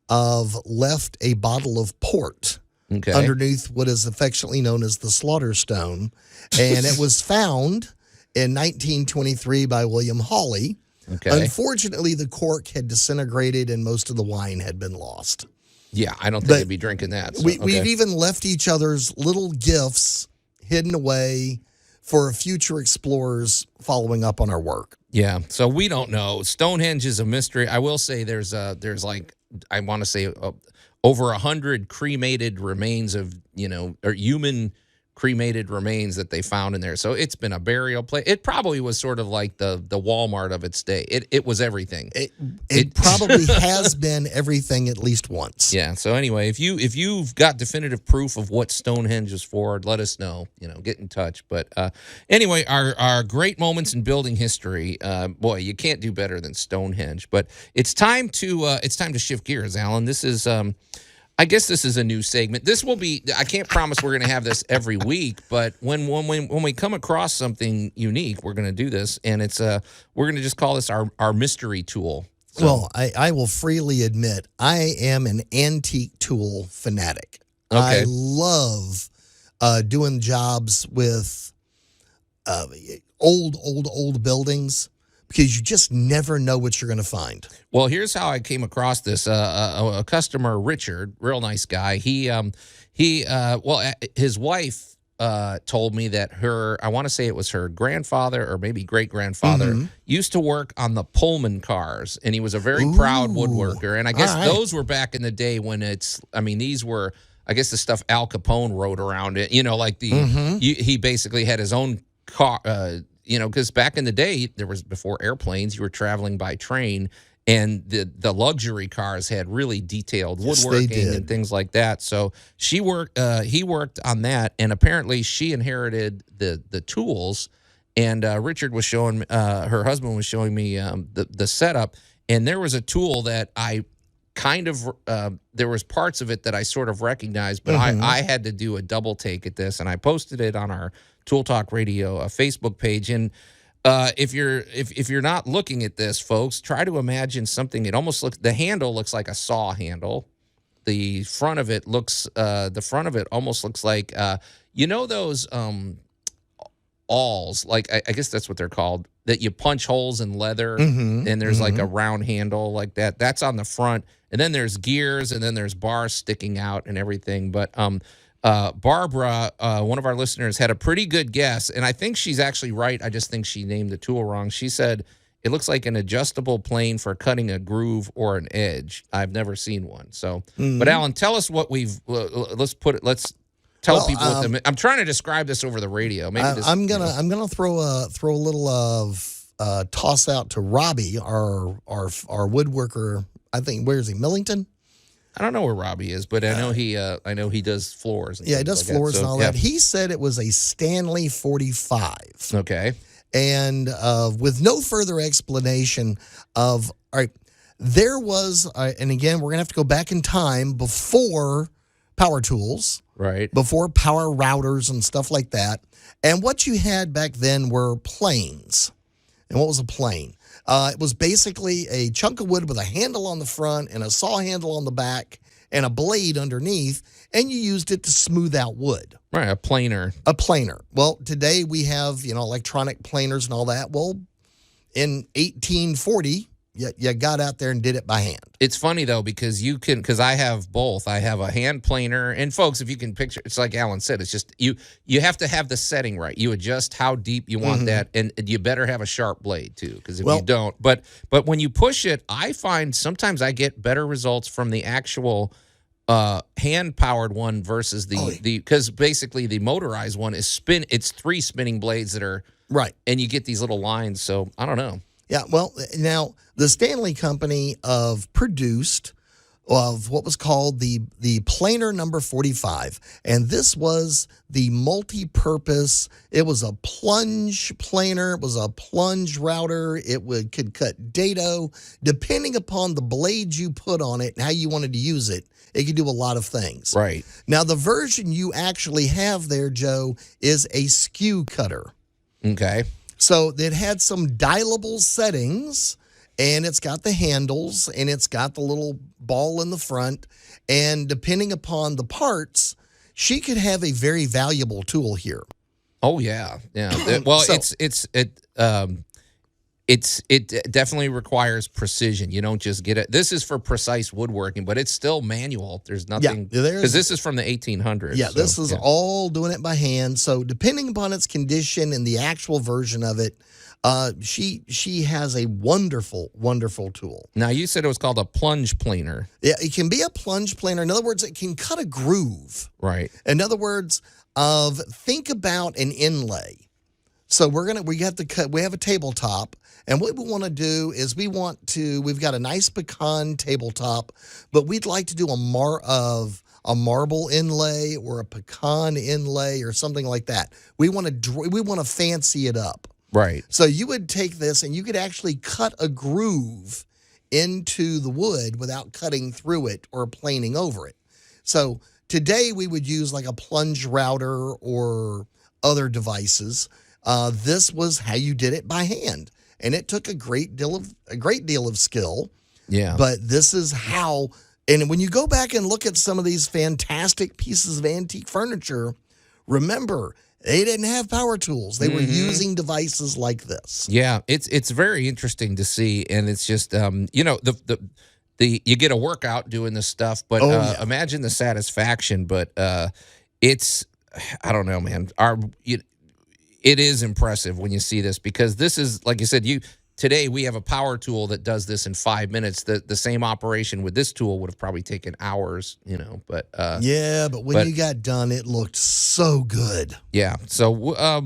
left a bottle of port underneath what is affectionately known as the Slaughter Stone, and it was found in 1923 by William Hawley. Okay. Unfortunately, the cork had disintegrated and most of the wine had been lost. Yeah, I don't think they'd be drinking that. So, we've even left each other's little gifts hidden away for future explorers following up on our work. Yeah, so we don't know. Stonehenge is a mystery. I will say there's like I want to say over 100 cremated remains of, or human cremated remains that they found in there. So it's been a burial place. It probably was sort of like the Walmart of its day. It was everything. It probably has been everything at least once. Yeah. So anyway, if you've got definitive proof of what Stonehenge is for, let us know. Get in touch. But anyway, our great moments in building history. Boy, you can't do better than Stonehenge. But it's time to shift gears, Alan. This is I guess this is a new segment. This will be, I can't promise we're going to have this every week, but when we come across something unique, we're going to do this, and it's we're going to just call this our mystery tool. So, well, I will freely admit I am an antique tool fanatic. Okay. I love doing jobs with old buildings, because you just never know what you're going to find. Well, here's how I came across this. A customer, Richard, real nice guy. His wife told me that I want to say it was her grandfather or maybe great-grandfather, used to work on the Pullman cars, and he was a very proud woodworker. And I guess those were back in the day when these were, I guess, the stuff Al Capone rode around it. He basically had his own car, because back in the day, before airplanes, you were traveling by train, and the luxury cars had really detailed woodworking and things like that. So he worked on that, and apparently she inherited the tools. And Richard was showing, her husband was showing me the setup, and there was a tool that I kind of there was parts of it that I sort of recognized, but I had to do a double take at this, and I posted it on our Tool Talk Radio Facebook page. And if you're not looking at this, folks, try to imagine something. It almost looks, the handle looks like a saw handle. The front of it almost looks like those awls, like I guess that's what they're called, that you punch holes in leather, and there's like a round handle like that. That's on the front, and then there's gears, and then there's bars sticking out and everything. But Barbara, one of our listeners, had a pretty good guess, and I think she's actually right. I just think she named the tool wrong. She said it looks like an adjustable plane for cutting a groove or an edge. I've never seen one. So, but Alan, tell us what let's tell people what I'm trying to describe this over the radio. Maybe I'm gonna throw a little toss out to Robbie, our woodworker. I think, where is he? Millington. I don't know where Robbie is, but I know he does floors. Yeah, he does floors and all that. He said it was a Stanley 45. Okay. And with no further explanation of, all right, there was, and again, we're going to have to go back in time before power tools. Right. Before power routers and stuff like that. And what you had back then were planes. And what was a plane? It was basically a chunk of wood with a handle on the front and a saw handle on the back and a blade underneath, and you used it to smooth out wood. Right, a planer. A planer. Well, today we have, electronic planers and all that. Well, in 1840, you got out there and did it by hand. It's funny, though, because I have both. I have a hand planer. And, folks, if you can picture, it's like Alan said, it's just you have to have the setting right. You adjust how deep you want that, and you better have a sharp blade, too, because if you don't. But when you push it, I find sometimes I get better results from the actual hand-powered one versus because basically the motorized one is it's 3 spinning blades that are right, and you get these little lines. So, I don't know. Yeah, well, now the Stanley Company produced what was called the planer number 45, and this was the multi-purpose. It was a plunge planer. It was a plunge router. It could cut dado. Depending upon the blades you put on it and how you wanted to use it, it could do a lot of things. Right. Now, the version you actually have there, Joe, is a skew cutter. Okay. So it had some dialable settings, and it's got the handles, and it's got the little ball in the front. And depending upon the parts, she could have a very valuable tool here. Oh yeah, yeah. Well, it definitely requires precision. You don't just get it. This is for precise woodworking, but it's still manual. There's nothing because this is from the 1800s. Yeah, this is all doing it by hand. So depending upon its condition and the actual version of it, she has a wonderful, wonderful tool. Now you said it was called a plunge planer. Yeah, it can be a plunge planer. In other words, it can cut a groove. Right. In other words, think about an inlay. So we have a tabletop, and what we want to do is we've got a nice pecan tabletop, but we'd like to do a marble inlay or a pecan inlay or something like that. We want to fancy it up. Right. So you would take this and you could actually cut a groove into the wood without cutting through it or planing over it. So today we would use like a plunge router or other devices. This was how you did it by hand, and it took a great deal of skill. Yeah. But this is how. And when you go back and look at some of these fantastic pieces of antique furniture, remember they didn't have power tools; they were using devices like this. Yeah, it's very interesting to see, and it's just the you get a workout doing this stuff, but imagine the satisfaction. But it's I don't know, man. It is impressive when you see this because this is, like you said, today we have a power tool that does this in 5 minutes. The same operation with this tool would have probably taken hours, but but when you got done, it looked so good. Yeah. So,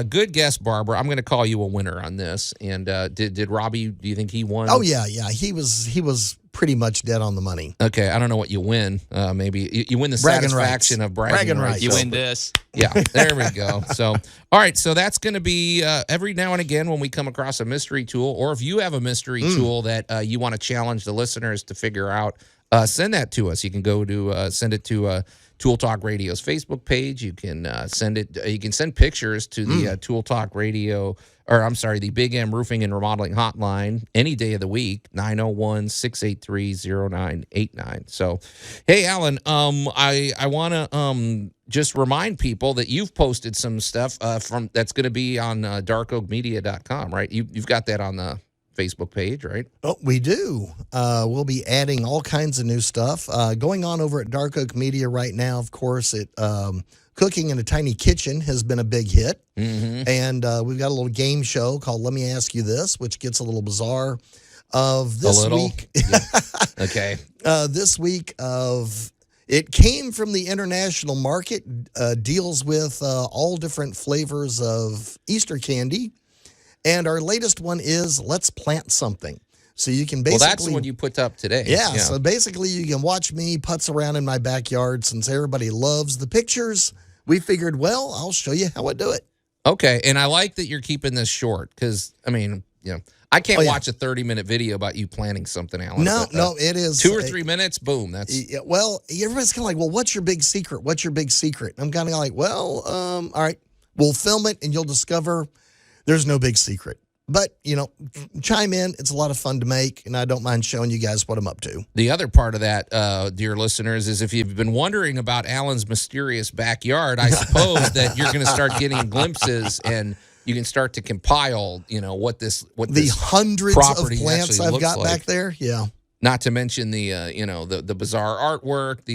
good guess, Barbara. I'm going to call you a winner on this. And did Robbie? Do you think he won? Oh yeah. He was pretty much dead on the money. Okay, I don't know what you win. Maybe you win the bragging satisfaction rights. of bragging rights. You win this. Yeah, there we go. So, all right, so that's going to be every now and again when we come across a mystery tool, or if you have a mystery tool that you want to challenge the listeners to figure out, send that to us. You can go to send it to Tool Talk Radio's Facebook page. You can send it. You can send pictures to the Tool Talk Radio. Or I'm sorry, the Big M Roofing and Remodeling Hotline any day of the week, 901-683-0989. So, hey, Allan, I want to just remind people that you've posted some stuff from that's going to be on darkoakmedia.com, right? You've got that on the Facebook page, right? Oh, we do. We'll be adding all kinds of new stuff going on over at Dark Oak Media right now. Of course, Cooking in a Tiny Kitchen has been a big hit. And we've got a little game show called Let Me Ask You This, which gets a little bizarre. This week. Yeah. Okay. This week it came from the international market, deals with all different flavors of Easter candy. And our latest one is Let's Plant Something. So you can basically... Well, that's the one you put up today. Yeah, so basically you can watch me putz around in my backyard. Since everybody loves the pictures, we figured, well, I'll show you how I do it. Okay, and I like that you're keeping this short because, I mean, I can't watch a 30-minute video about you planting something, Allan. No, it is... 2 or 3 minutes, boom, that's... Yeah, well, everybody's kind of like, well, what's your big secret? What's your big secret? I'm kind of like, well, all right, we'll film it and you'll discover there's no big secret. But, chime in. It's a lot of fun to make, and I don't mind showing you guys what I'm up to. The other part of that, dear listeners, is if you've been wondering about Allan's mysterious backyard, I suppose that you're going to start getting glimpses, and you can start to compile, what the hundreds of plants I've got like. Back there. Yeah. Not to mention the bizarre artwork,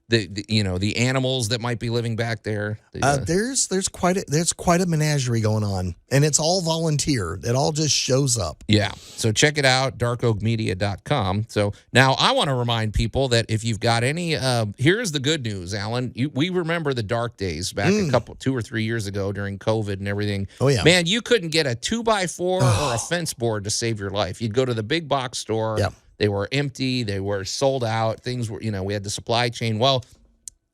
the animals that might be living back there. There's quite a menagerie going on, and it's all volunteer. It all just shows up. Yeah. So check it out, darkoakmedia.com. So now I want to remind people that if you've got any, here's the good news, Allan. We remember the dark days back 2 or 3 years ago during COVID and everything. Oh yeah, man, you couldn't get a 2x4 or a fence board to save your life. You'd go to the big box store. Yeah. They were empty. They were sold out. Things were, we had the supply chain. Well,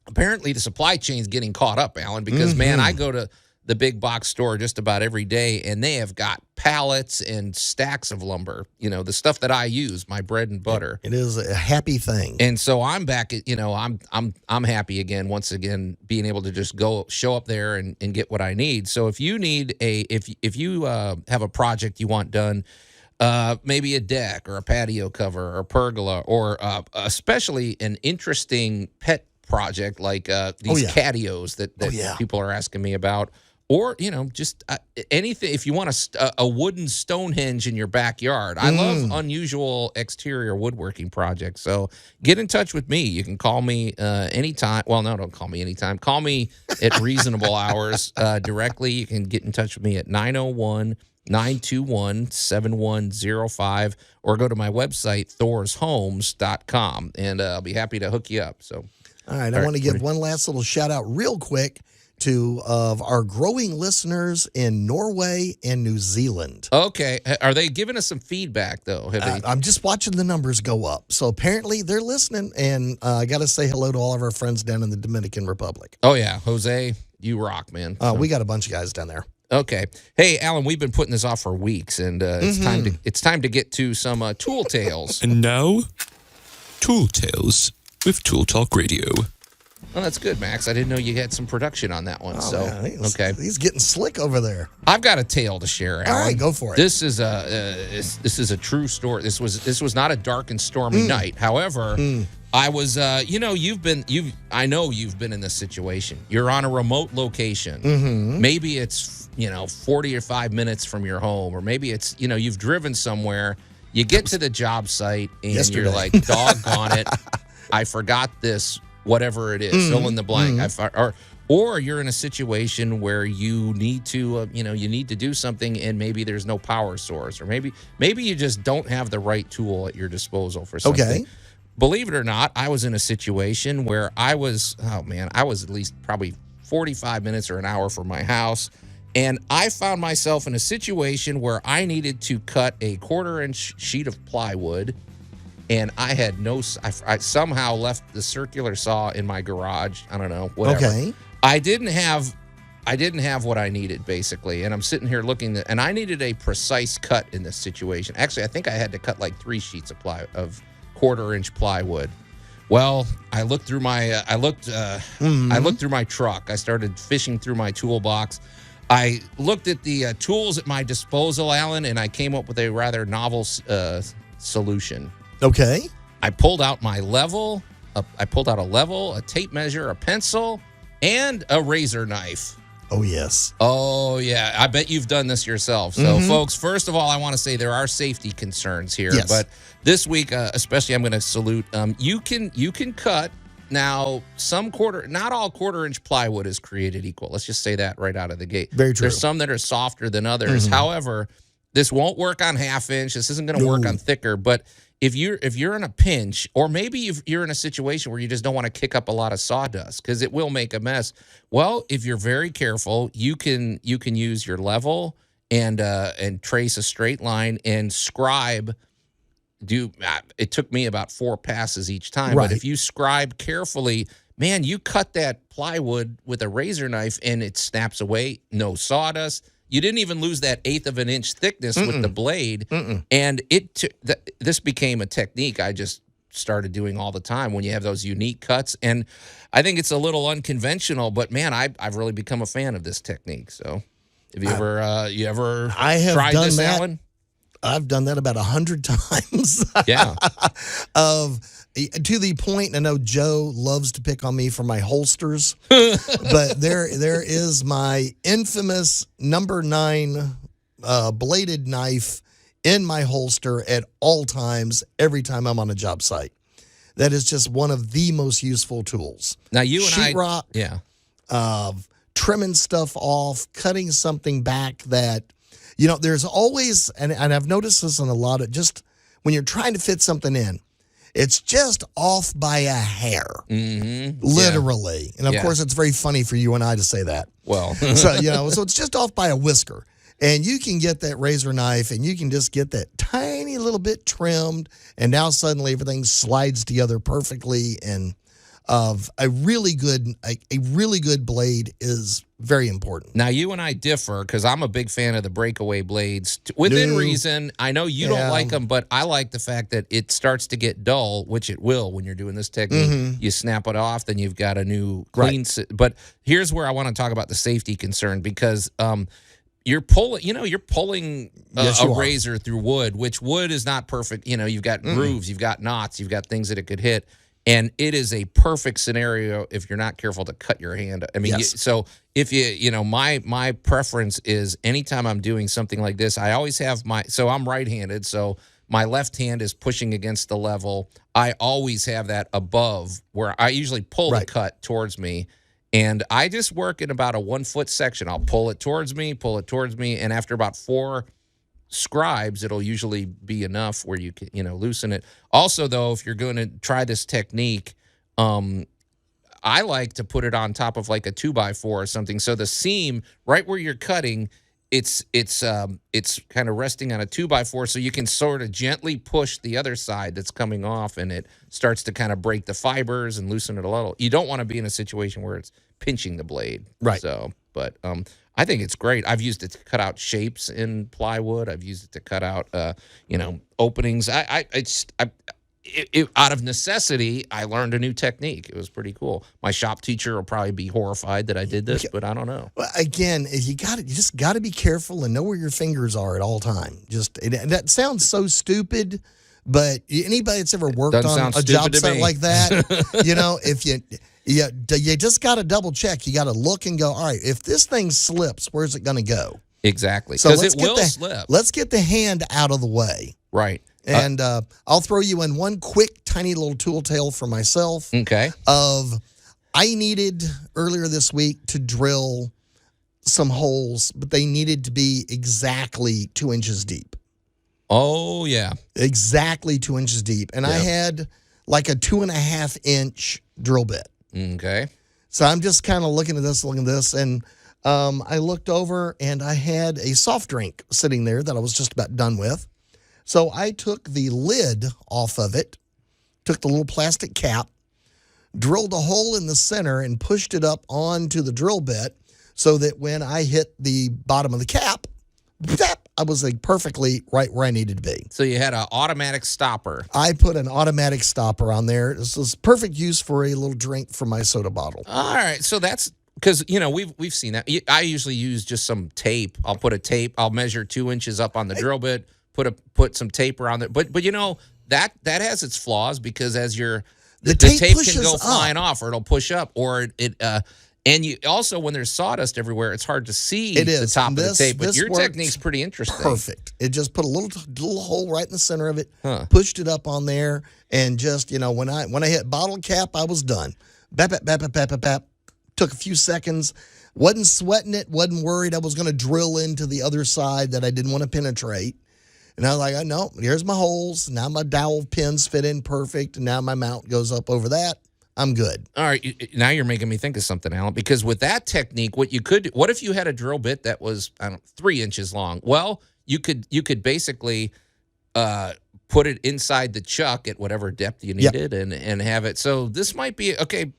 apparently the supply chain's getting caught up, Allan, because, man, I go to the big box store just about every day, and they have got pallets and stacks of lumber, the stuff that I use, my bread and butter. It is a happy thing. And so I'm back at, I'm happy again, once again, being able to just show up there and get what I need. So if you need if you have a project you want done, maybe a deck or a patio cover or a pergola, or especially an interesting pet project like these catios that people are asking me about, Or, just anything. If you want a wooden Stonehenge in your backyard, I love unusual exterior woodworking projects. So get in touch with me. You can call me anytime. Well, no, don't call me anytime. Call me at reasonable hours directly. You can get in touch with me at 901-921-7105 or go to my website, thorshomes.com, and I'll be happy to hook you up. So, all right. I want to give one last little shout out real quick to our growing listeners in Norway and New Zealand. Okay. Are they giving us some feedback, though? I'm just watching the numbers go up. So apparently they're listening, and I got to say hello to all of our friends down in the Dominican Republic. Oh, yeah. Jose, you rock, man. We got a bunch of guys down there. Okay. Hey, Allan, we've been putting this off for weeks, and it's time to get to some Tool Tales. And now, Tool Tales with Tool Talk Radio. Well, that's good, Max. I didn't know you had some production on that one. Man, okay, he's getting slick over there. I've got a tale to share, Allan. All right, go for it. This is a true story. This was not a dark and stormy night. However, I was I know you've been in this situation. You're on a remote location. Maybe it's 40 or 5 minutes from your home, or maybe it's you've driven somewhere. You get to the job site and you're like, doggone it, I forgot this. Whatever it is, fill in the blank. Or you're in a situation where you need to, you need to do something, and maybe there's no power source, or maybe you just don't have the right tool at your disposal for something. Okay. Believe it or not, I was in a situation where I was at least probably 45 minutes or an hour from my house, and I found myself in a situation where I needed to cut a 1/4-inch sheet of plywood. And I had I somehow left the circular saw in my garage. I don't know, whatever. Okay. I didn't have what I needed, basically. And I'm sitting here looking, and I needed a precise cut in this situation. Actually, I think I had to cut like 3 sheets of 1/4-inch plywood. Well, I looked through my, I looked through my truck. I started fishing through my toolbox. I looked at the tools at my disposal, Allan, and I came up with a rather novel solution. Okay. I pulled out my level. I pulled out a level, a tape measure, a pencil, and a razor knife. Oh, yes. Oh, yeah. I bet you've done this yourself. So, folks, first of all, I want to say there are safety concerns here. Yes. But this week, especially, I'm going to salute. You can cut. Now, not all 1/4-inch plywood is created equal. Let's just say that right out of the gate. Very true. There's some that are softer than others. However, this won't work on 1/2-inch. This isn't going to work on thicker. But if you're in a pinch, or maybe you're in a situation where you just don't want to kick up a lot of sawdust because it will make a mess. Well, if you're very careful, you can use your level and trace a straight line and scribe. It took me about 4 passes each time, right. But if you scribe carefully, man, you cut that plywood with a razor knife and it snaps away. No sawdust. You didn't even lose that 1/8 of an inch thickness with the blade. And this became a technique I just started doing all the time when you have those unique cuts. And I think it's a little unconventional, but man, I've really become a fan of this technique. So have you ever tried this, Allan? I've done that about 100 times. Yeah. To the point, I know Joe loves to pick on me for my holsters, but there is my infamous number 9 bladed knife in my holster at all times, every time I'm on a job site. That is just one of the most useful tools. Now you and sheetrock, yeah, trimming stuff off, cutting something back that, there's always, and I've noticed this on a lot of, just when you're trying to fit something in, it's just off by a hair, literally. Yeah. And of course, it's very funny for you and I to say that. Well, so it's just off by a whisker. And you can get that razor knife and you can just get that tiny little bit trimmed. And now suddenly everything slides together perfectly. And a really good blade is very important. Now, you and I differ because I'm a big fan of the breakaway blades. Within reason, I know you don't like them, but I like the fact that it starts to get dull, which it will when you're doing this technique. You snap it off, then you've got a new clean. Right. But here's where I want to talk about the safety concern because you're pulling a razor through wood, which wood is not perfect. You've got grooves, you've got knots, you've got things that it could hit. And it is a perfect scenario if you're not careful to cut your hand. I mean, Yes. so if my preference is anytime I'm doing something like this, I always have so I'm right-handed, so my left hand is pushing against the level. I always have that above where I usually pull the cut towards me. And I just work in about a 1 foot section. I'll pull it towards me. And after about 4 scribes, it'll usually be enough where you can, loosen it. Also, though, if you're going to try this technique, I like to put it on top of like a 2x4 or something. So the seam right where you're cutting, it's kind of resting on a 2x4, so you can sort of gently push the other side that's coming off, and it starts to kind of break the fibers and loosen it a little. You don't want to be in a situation where it's pinching the blade. Right. So, but I think it's great. I've used it to cut out shapes in plywood. I've used it to cut out, openings. Out of necessity, I learned a new technique. It was pretty cool. My shop teacher will probably be horrified that I did this, but I don't know. Well, again, you just got to be careful and know where your fingers are at all time. That sounds so stupid, but anybody that's ever worked on a job site like that, if you just got to double check. You got to look and go, all right, if this thing slips, where's it going to go? Exactly. So because it will slip. Let's get the hand out of the way. Right. And I'll throw you in one quick, tiny little tool tale for myself. Okay. I needed earlier this week to drill some holes, but they needed to be exactly 2 inches deep. Oh, yeah. Exactly 2 inches deep. And I had like a 2.5 inch drill bit. Okay. So I'm just kind of looking at this, and I looked over and I had a soft drink sitting there that I was just about done with. So I took the lid off of it, took the little plastic cap, drilled a hole in the center, and pushed it up onto the drill bit so that when I hit the bottom of the cap, I was like perfectly right where I needed to be. So you had an automatic stopper. I put an automatic stopper on there. This is perfect use for a little drink from my soda bottle. All right. So that's because, we've seen that. I usually use just some tape. I'll measure 2 inches up on the drill bit. Put some tape around it, but that has its flaws because as the tape can go flying off, or it'll push up, or it and you also when there's sawdust everywhere, it's hard to see the top of the tape. But your technique's pretty interesting. Perfect. It just put a little hole right in the center of it, pushed it up on there, and just when I hit bottle cap, I was done. Bap, bap, bap, bap, bap, bap, bap. Took a few seconds. Wasn't sweating it. Wasn't worried I was going to drill into the other side that I didn't want to penetrate. And I was like, no, here's my holes. Now my dowel pins fit in perfect. And now my mount goes up over that. I'm good. All right. Now you're making me think of something, Alan, because with that technique, what if you had a drill bit that was, 3 inches long? Well, you could basically put it inside the chuck at whatever depth you needed and have it. So this might be, okay,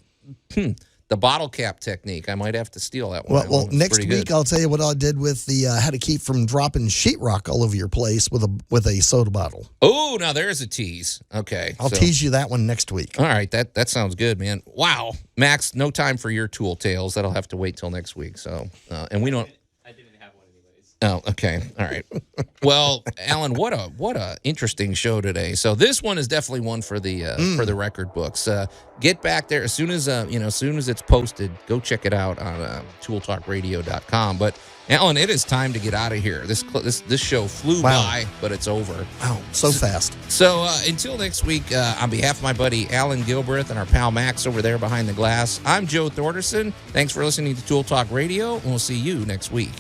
the bottle cap technique. I might have to steal that one. Well, next week I'll tell you what I did with the how to keep from dropping sheetrock all over your place with a soda bottle. Oh, now there's a tease. Okay, I'll tease you that one next week. All right, that sounds good, man. Wow, Max, no time for your tool tales. That'll have to wait till next week. So, and we don't. I didn't have one anyways. Oh, okay. All right. Well, Alan, what a interesting show today. So this one is definitely one for the record books. Get back there as soon as it's posted. Go check it out on tooltalkradio.com. But Alan, it is time to get out of here. This show flew by, but it's over. Wow, so fast. So until next week, on behalf of my buddy Alan Gilbreth and our pal Max over there behind the glass, I'm Joe Thorderson. Thanks for listening to Tool Talk Radio, and we'll see you next week.